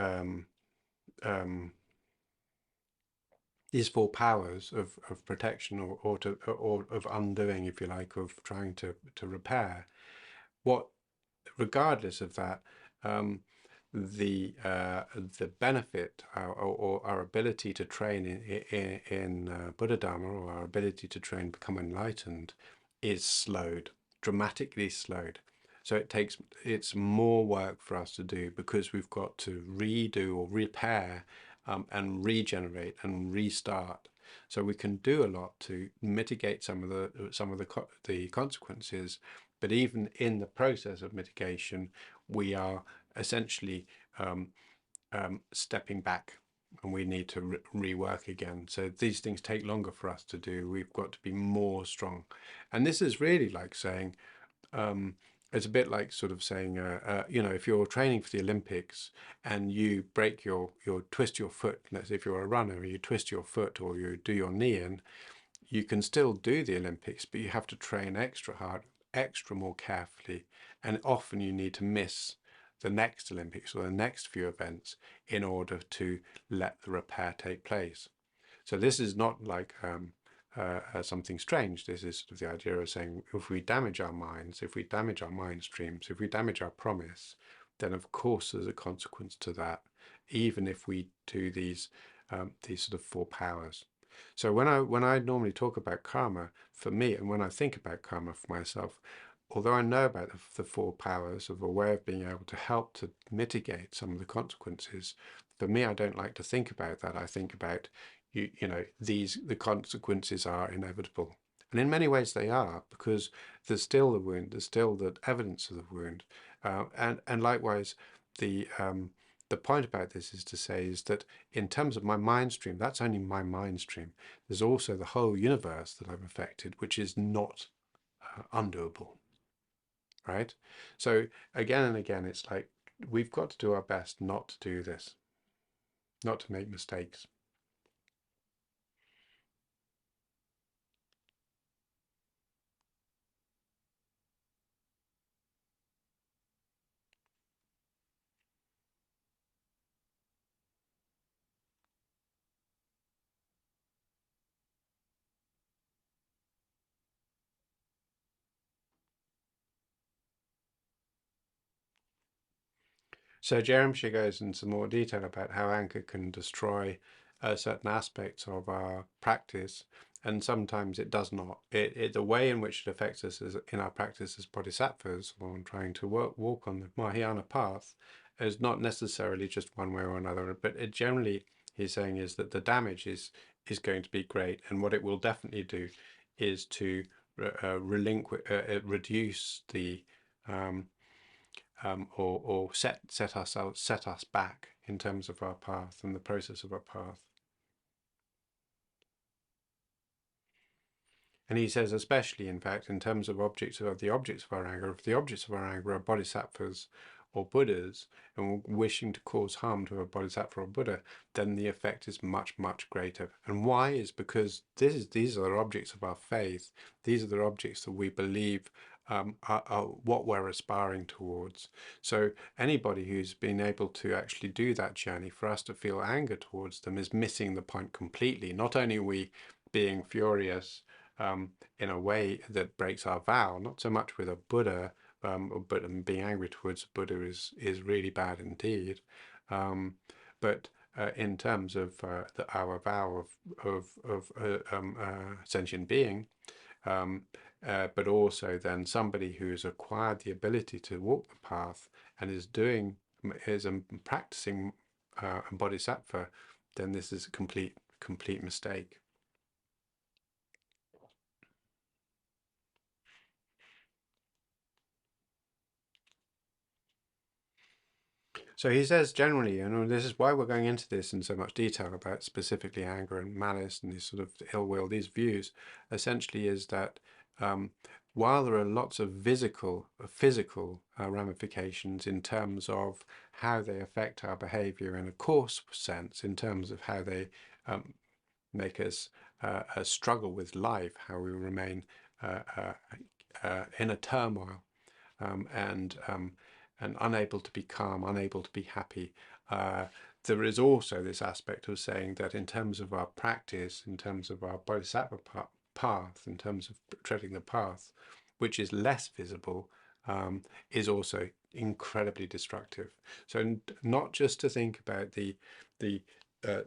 powers of protection or of undoing, if you like, of trying to repair, regardless of that, the benefit or our ability to train in Buddha Dharma, or our ability to train become enlightened, is slowed, dramatically slowed. So it's more work for us to do because we've got to redo or repair and regenerate and restart. So we can do a lot to mitigate some of the consequences, but even in the process of mitigation, we are essentially stepping back, and we need to rework again. So these things take longer for us to do. We've got to be more strong, and this is really like saying. It's a bit like sort of saying, if you're training for the Olympics and you twist your foot, let's say if you're a runner, you twist your foot or you do your knee in, you can still do the Olympics, but you have to train extra hard, extra more carefully, and often you need to miss the next Olympics or the next few events in order to let the repair take place. So this is not like something strange. This is sort of the idea of saying, if we damage our minds, if we damage our mind streams, if we damage our promise, then of course there's a consequence to that, even if we do these sort of four powers. So when I normally talk about karma, for me, and when I think about karma for myself, although I know about the four powers of a way of being able to help to mitigate some of the consequences, for me, I don't like to think about that. I think about the consequences are inevitable. And in many ways they are, because there's still the wound, there's still the evidence of the wound. And likewise, the point about this is to say is that in terms of my mind stream, that's only my mind stream. There's also the whole universe that I've affected, which is not undoable, right? So again and again, it's like we've got to do our best not to do this, not to make mistakes. So Jeremsha goes into more detail about how anger can destroy certain aspects of our practice, and sometimes it does not. The way in which it affects us is in our practice as bodhisattvas, or trying to walk on the Mahayana path, is not necessarily just one way or another, but it generally, he's saying, is that the damage is going to be great, and what it will definitely do is to reduce the or set us back in terms of our path and the process of our path. And he says, especially, in fact, in terms of the objects of our anger, if the objects of our anger are bodhisattvas or Buddhas, and we're wishing to cause harm to a bodhisattva or Buddha, then the effect is much, much greater. And why? Is because these are the objects of our faith. These are the objects that we believe are what we're aspiring towards. So anybody who's been able to actually do that journey, for us to feel anger towards them, is missing the point completely. Not only are we being furious in a way that breaks our vow, not so much with a Buddha, but being angry towards a Buddha is really bad indeed. But in terms of our vow of sentient being, but also then somebody who's acquired the ability to walk the path and is practicing a bodhisattva, then this is a complete mistake. So he says generally, and this is why we're going into this in so much detail about specifically anger and malice and this sort of ill will, these views, essentially is that while there are lots of physical ramifications in terms of how they affect our behavior in a coarse sense, in terms of how they make us struggle with life, how we remain in a turmoil and unable to be calm, unable to be happy. There is also this aspect of saying that in terms of our practice, in terms of our bodhisattva path, in terms of treading the path, which is less visible, is also incredibly destructive. So not just to think about the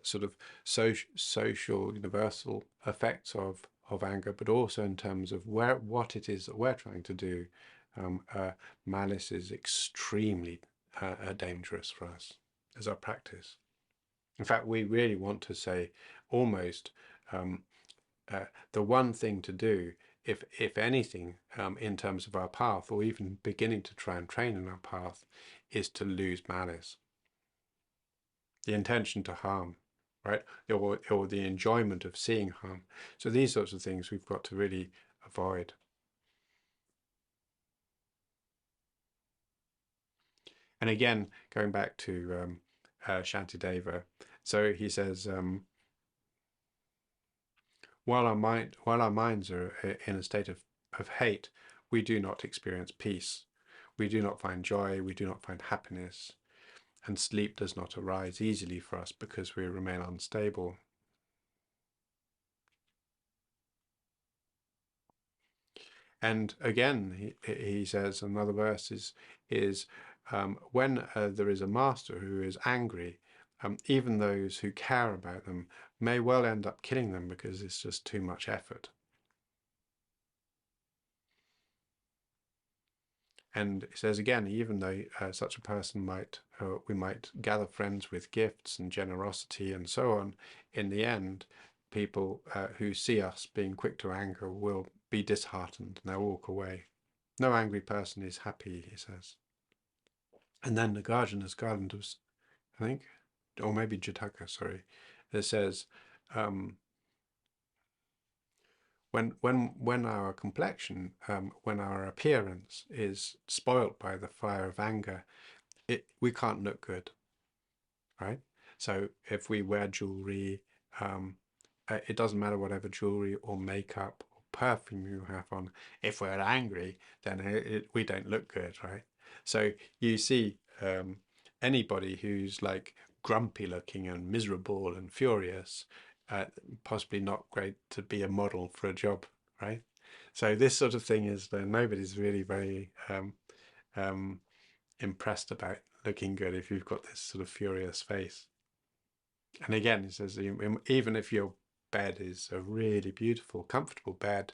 sort of social universal effects of anger, but also in terms of what it is that we're trying to do. Malice is extremely dangerous for us as our practice. In fact, we really want to say almost the one thing to do, if anything, in terms of our path, or even beginning to try and train in our path, is to lose malice. The intention to harm, right? Or the enjoyment of seeing harm. So these sorts of things we've got to really avoid. And again, going back to Shantideva, so he says, while our minds are in a state of hate, we do not experience peace. We do not find joy. We do not find happiness. And sleep does not arise easily for us because we remain unstable. And again, he says, another verse is when there is a master who is angry, even those who care about them may well end up killing them because it's just too much effort. And it says again, even though such a person we might gather friends with gifts and generosity and so on, in the end, people who see us being quick to anger will be disheartened and they'll walk away. No angry person is happy, he says. And then the Nagarjuna's Garlandus, I think, or maybe Jataka, sorry, it says, when our complexion, when our appearance is spoilt by the fire of anger, we can't look good, right? So if we wear jewelry, it doesn't matter whatever jewelry or makeup or perfume you have on. If we're angry, then we don't look good, right? So you see anybody who's like grumpy looking and miserable and furious, possibly not great to be a model for a job, right? So this sort of thing is nobody's really very impressed about looking good if you've got this sort of furious face. And again, he says, even if you're bed is a really beautiful, comfortable bed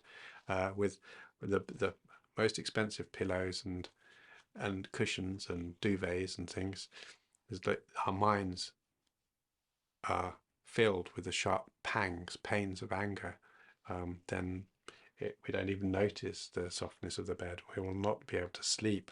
with the most expensive pillows and cushions and duvets and things, is that our minds are filled with the sharp pains of anger, then we don't even notice the softness of the bed. We will not be able to sleep.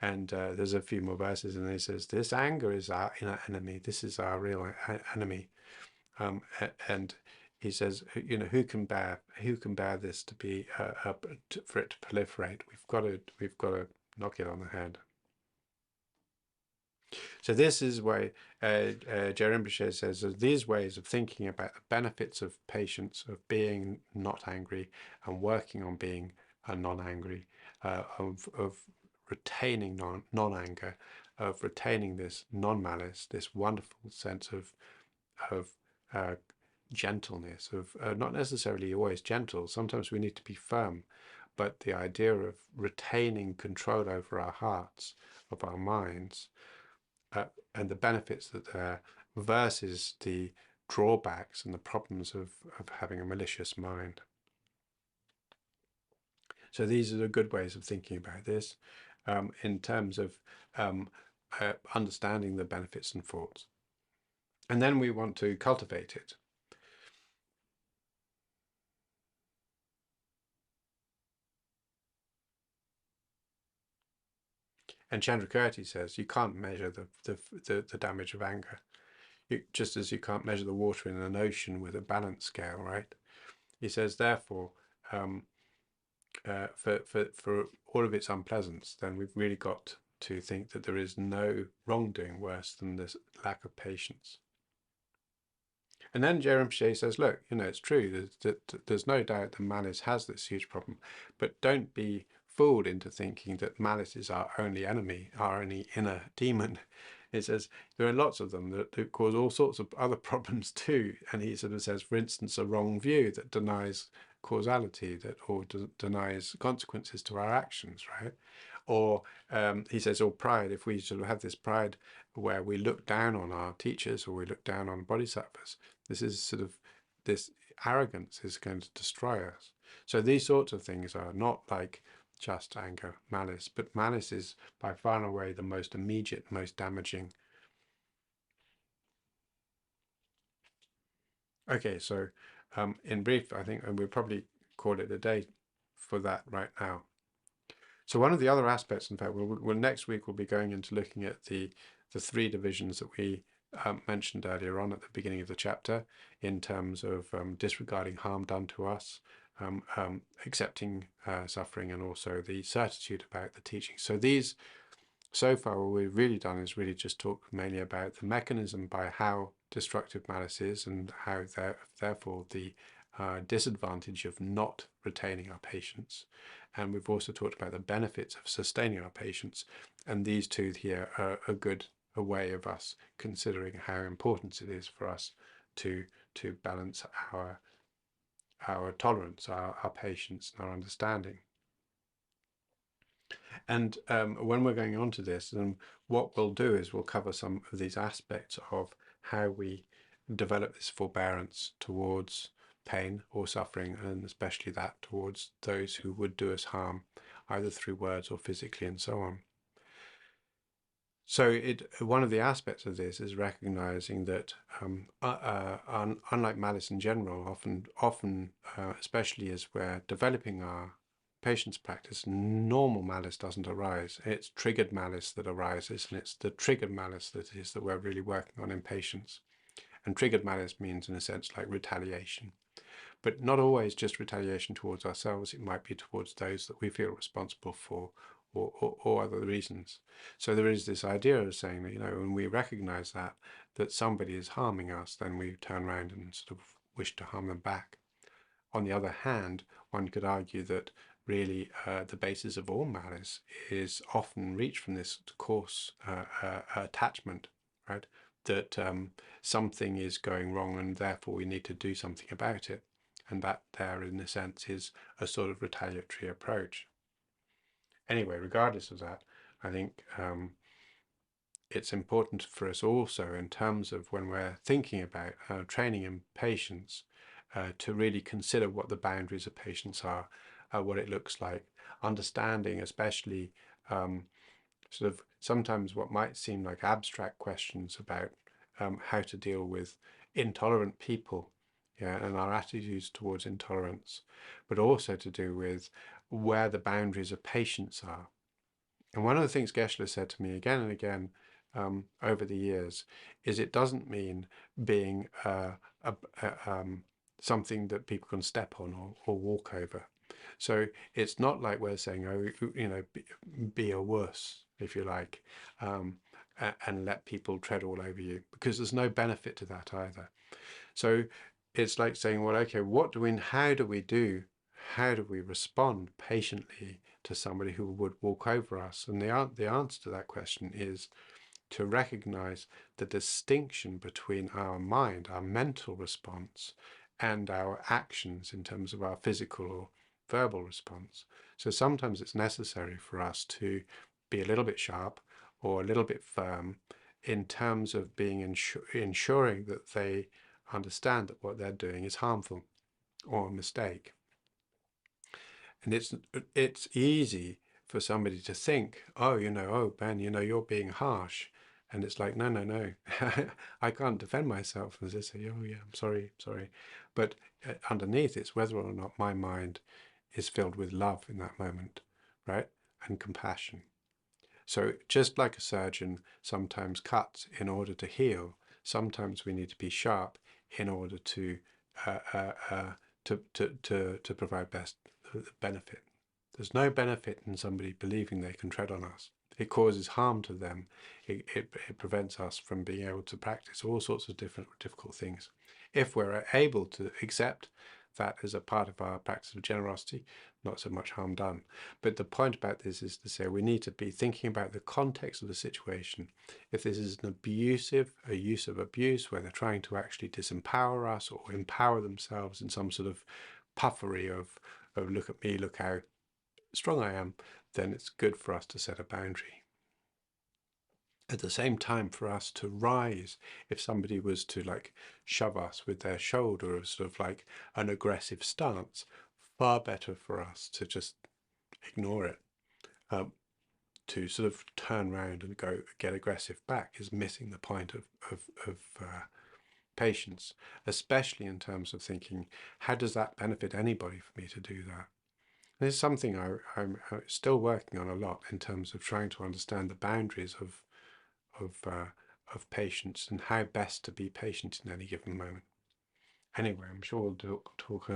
And there's a few more verses, and he says, "This anger is our inner enemy. This is our real enemy." And he says, who can bear this to be for it to proliferate? We've got to knock it on the head. So this is why Je Rinpoche says that these ways of thinking about the benefits of patience, of being not angry, and working on being non-angry, of retaining non-anger, of retaining this non-malice, this wonderful sense of gentleness, of not necessarily always gentle. Sometimes we need to be firm, but the idea of retaining control over our hearts, of our minds, and the benefits that there versus the drawbacks and the problems of having a malicious mind. So these are the good ways of thinking about this in terms of understanding the benefits and faults. And then we want to cultivate it. And Chandrakirti says you can't measure the damage of anger, just as you can't measure the water in an ocean with a balance scale, right? He says, therefore, for all of its unpleasance, then we've really got to think that there is no wrongdoing worse than this lack of patience. And then Je Rinpoche says, look, it's true that there's no doubt that malice has this huge problem, but don't be fooled into thinking that malice is our only enemy, our only inner demon. It says there are lots of them that cause all sorts of other problems too. And he sort of says, for instance, a wrong view that denies causality, or denies consequences to our actions, right? Or he says, or pride, if we sort of have this pride where we look down on our teachers or we look down on bodhisattvas, this arrogance is going to destroy us. So these sorts of things are not like just anger, malice, but malice is by far and away the most immediate, most damaging. Okay, so in brief, I think we'll probably call it a day for that right now. So one of the other aspects, in fact, next week we'll be going into looking at the three divisions that we mentioned earlier on at the beginning of the chapter, in terms of disregarding harm done to us, accepting suffering, and also the certitude about the teaching. So far what we've really done is really just talk mainly about the mechanism by how destructive malice is, and how therefore the disadvantage of not retaining our patience. And we've also talked about the benefits of sustaining our patience, and these two here are a way of us considering how important it is for us to balance our tolerance, our patience, and our understanding. And when we're going on to this, then what we'll do is we'll cover some of these aspects of how we develop this forbearance towards pain or suffering, and especially that towards those who would do us harm, either through words or physically, and so on. So one of the aspects of this is recognizing that unlike malice in general, often especially as we're developing our patience practice, normal malice doesn't arise. It's triggered malice that arises, and it's the triggered malice that we're really working on in patience. And triggered malice means, in a sense, like retaliation. But not always just retaliation towards ourselves. It might be towards those that we feel responsible for, or other reasons. So there is this idea of saying that, when we recognize that somebody is harming us, then we turn around and sort of wish to harm them back. On the other hand, one could argue that really the basis of all malice is often reached from this coarse attachment, right? That something is going wrong and therefore we need to do something about it. and that there, in a sense, is a sort of retaliatory approach. Anyway, regardless of that, I think it's important for us also, in terms of when we're thinking about training in patience, to really consider what the boundaries of patience are, what it looks like, understanding especially sort of sometimes what might seem like abstract questions about how to deal with intolerant people, yeah, and our attitudes towards intolerance, but also to do with where the boundaries of patience are. And one of the things Geshe said to me again and again over the years is it doesn't mean being something that people can step on or walk over. So it's not like we're saying, oh, you know, be a wuss, if you like, and let people tread all over you, because there's no benefit to that either. So it's like saying, well, okay, how do we respond patiently to somebody who would walk over us? And the answer to that question is to recognize the distinction between our mind, our mental response, and our actions in terms of our physical or verbal response. So sometimes it's necessary for us to be a little bit sharp or a little bit firm in terms of being ensuring that they understand that what they're doing is harmful or a mistake. And it's easy for somebody to think, oh, oh, Ben, you're being harsh. And it's like, no, I can't defend myself. And they say, oh, yeah, I'm sorry. But underneath, it's whether or not my mind is filled with love in that moment, right? And compassion. So just like a surgeon sometimes cuts in order to heal, sometimes we need to be sharp in order to provide best benefit. There's no benefit in somebody believing they can tread on us. It causes harm to them. It prevents us from being able to practice all sorts of difficult things. If we're able to accept that as a part of our practice of generosity, not so much harm done. But the point about this is to say we need to be thinking about the context of the situation. If this is a use of abuse, where they're trying to actually disempower us or empower themselves in some sort of puffery of look at me, look how strong I am, then it's good for us to set a boundary. At the same time, for us to rise, if somebody was to like shove us with their shoulder, or sort of like an aggressive stance, far better for us to just ignore it. To sort of turn around and go get aggressive back is missing the point of patience, especially in terms of thinking, how does that benefit anybody for me to do that? This is something I'm still working on a lot in terms of trying to understand the boundaries of patience and how best to be patient in any given moment. Anyway, I'm sure we'll talk.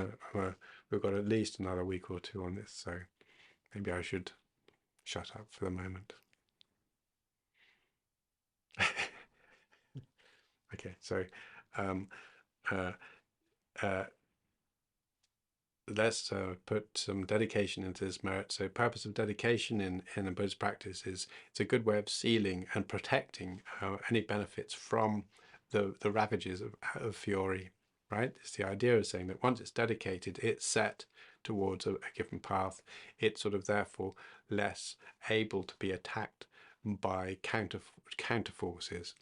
We've got at least another week or two on this, so maybe I should shut up for the moment. Okay, so let's put some dedication into this merit. So purpose of dedication in a Buddhist practice is it's a good way of sealing and protecting any benefits from the ravages of fury, right? It's the idea of saying that once it's dedicated, it's set towards a given path. It's sort of therefore less able to be attacked by counter forces.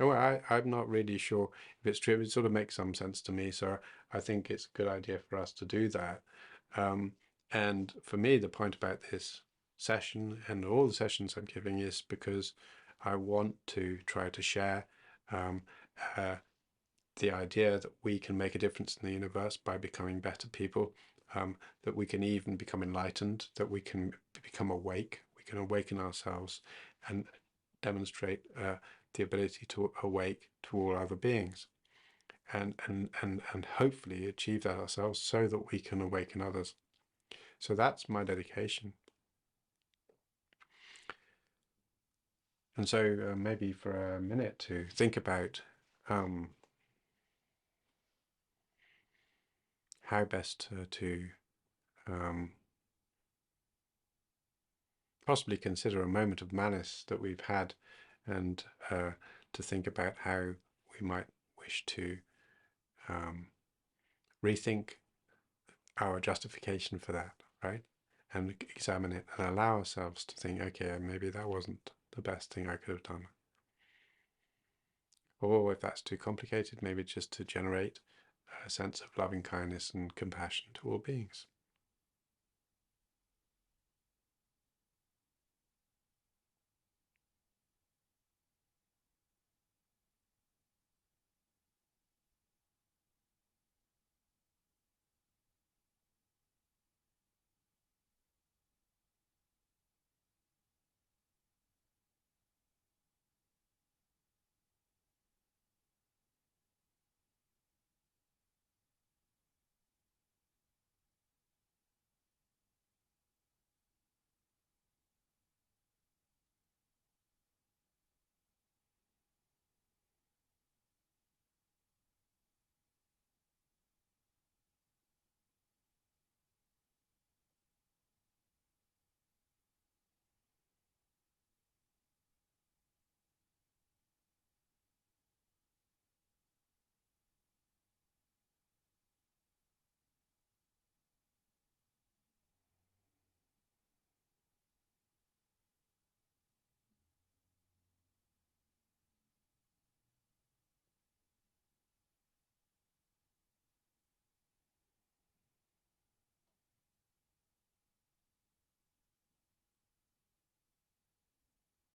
Oh, I'm not really sure if it's true. It sort of makes some sense to me. So I think it's a good idea for us to do that. And for me, the point about this session and all the sessions I'm giving is because I want to try to share the idea that we can make a difference in the universe by becoming better people, that we can even become enlightened, that we can become awake, we can awaken ourselves and demonstrate the ability to awake to all other beings, and hopefully achieve that ourselves so that we can awaken others. So that's my dedication. And so maybe for a minute to think about how best to possibly consider a moment of malice that we've had, and to think about how we might wish to rethink our justification for that, right? And examine it and allow ourselves to think, okay, maybe that wasn't the best thing I could have done. Or if that's too complicated, maybe just to generate a sense of loving kindness and compassion to all beings.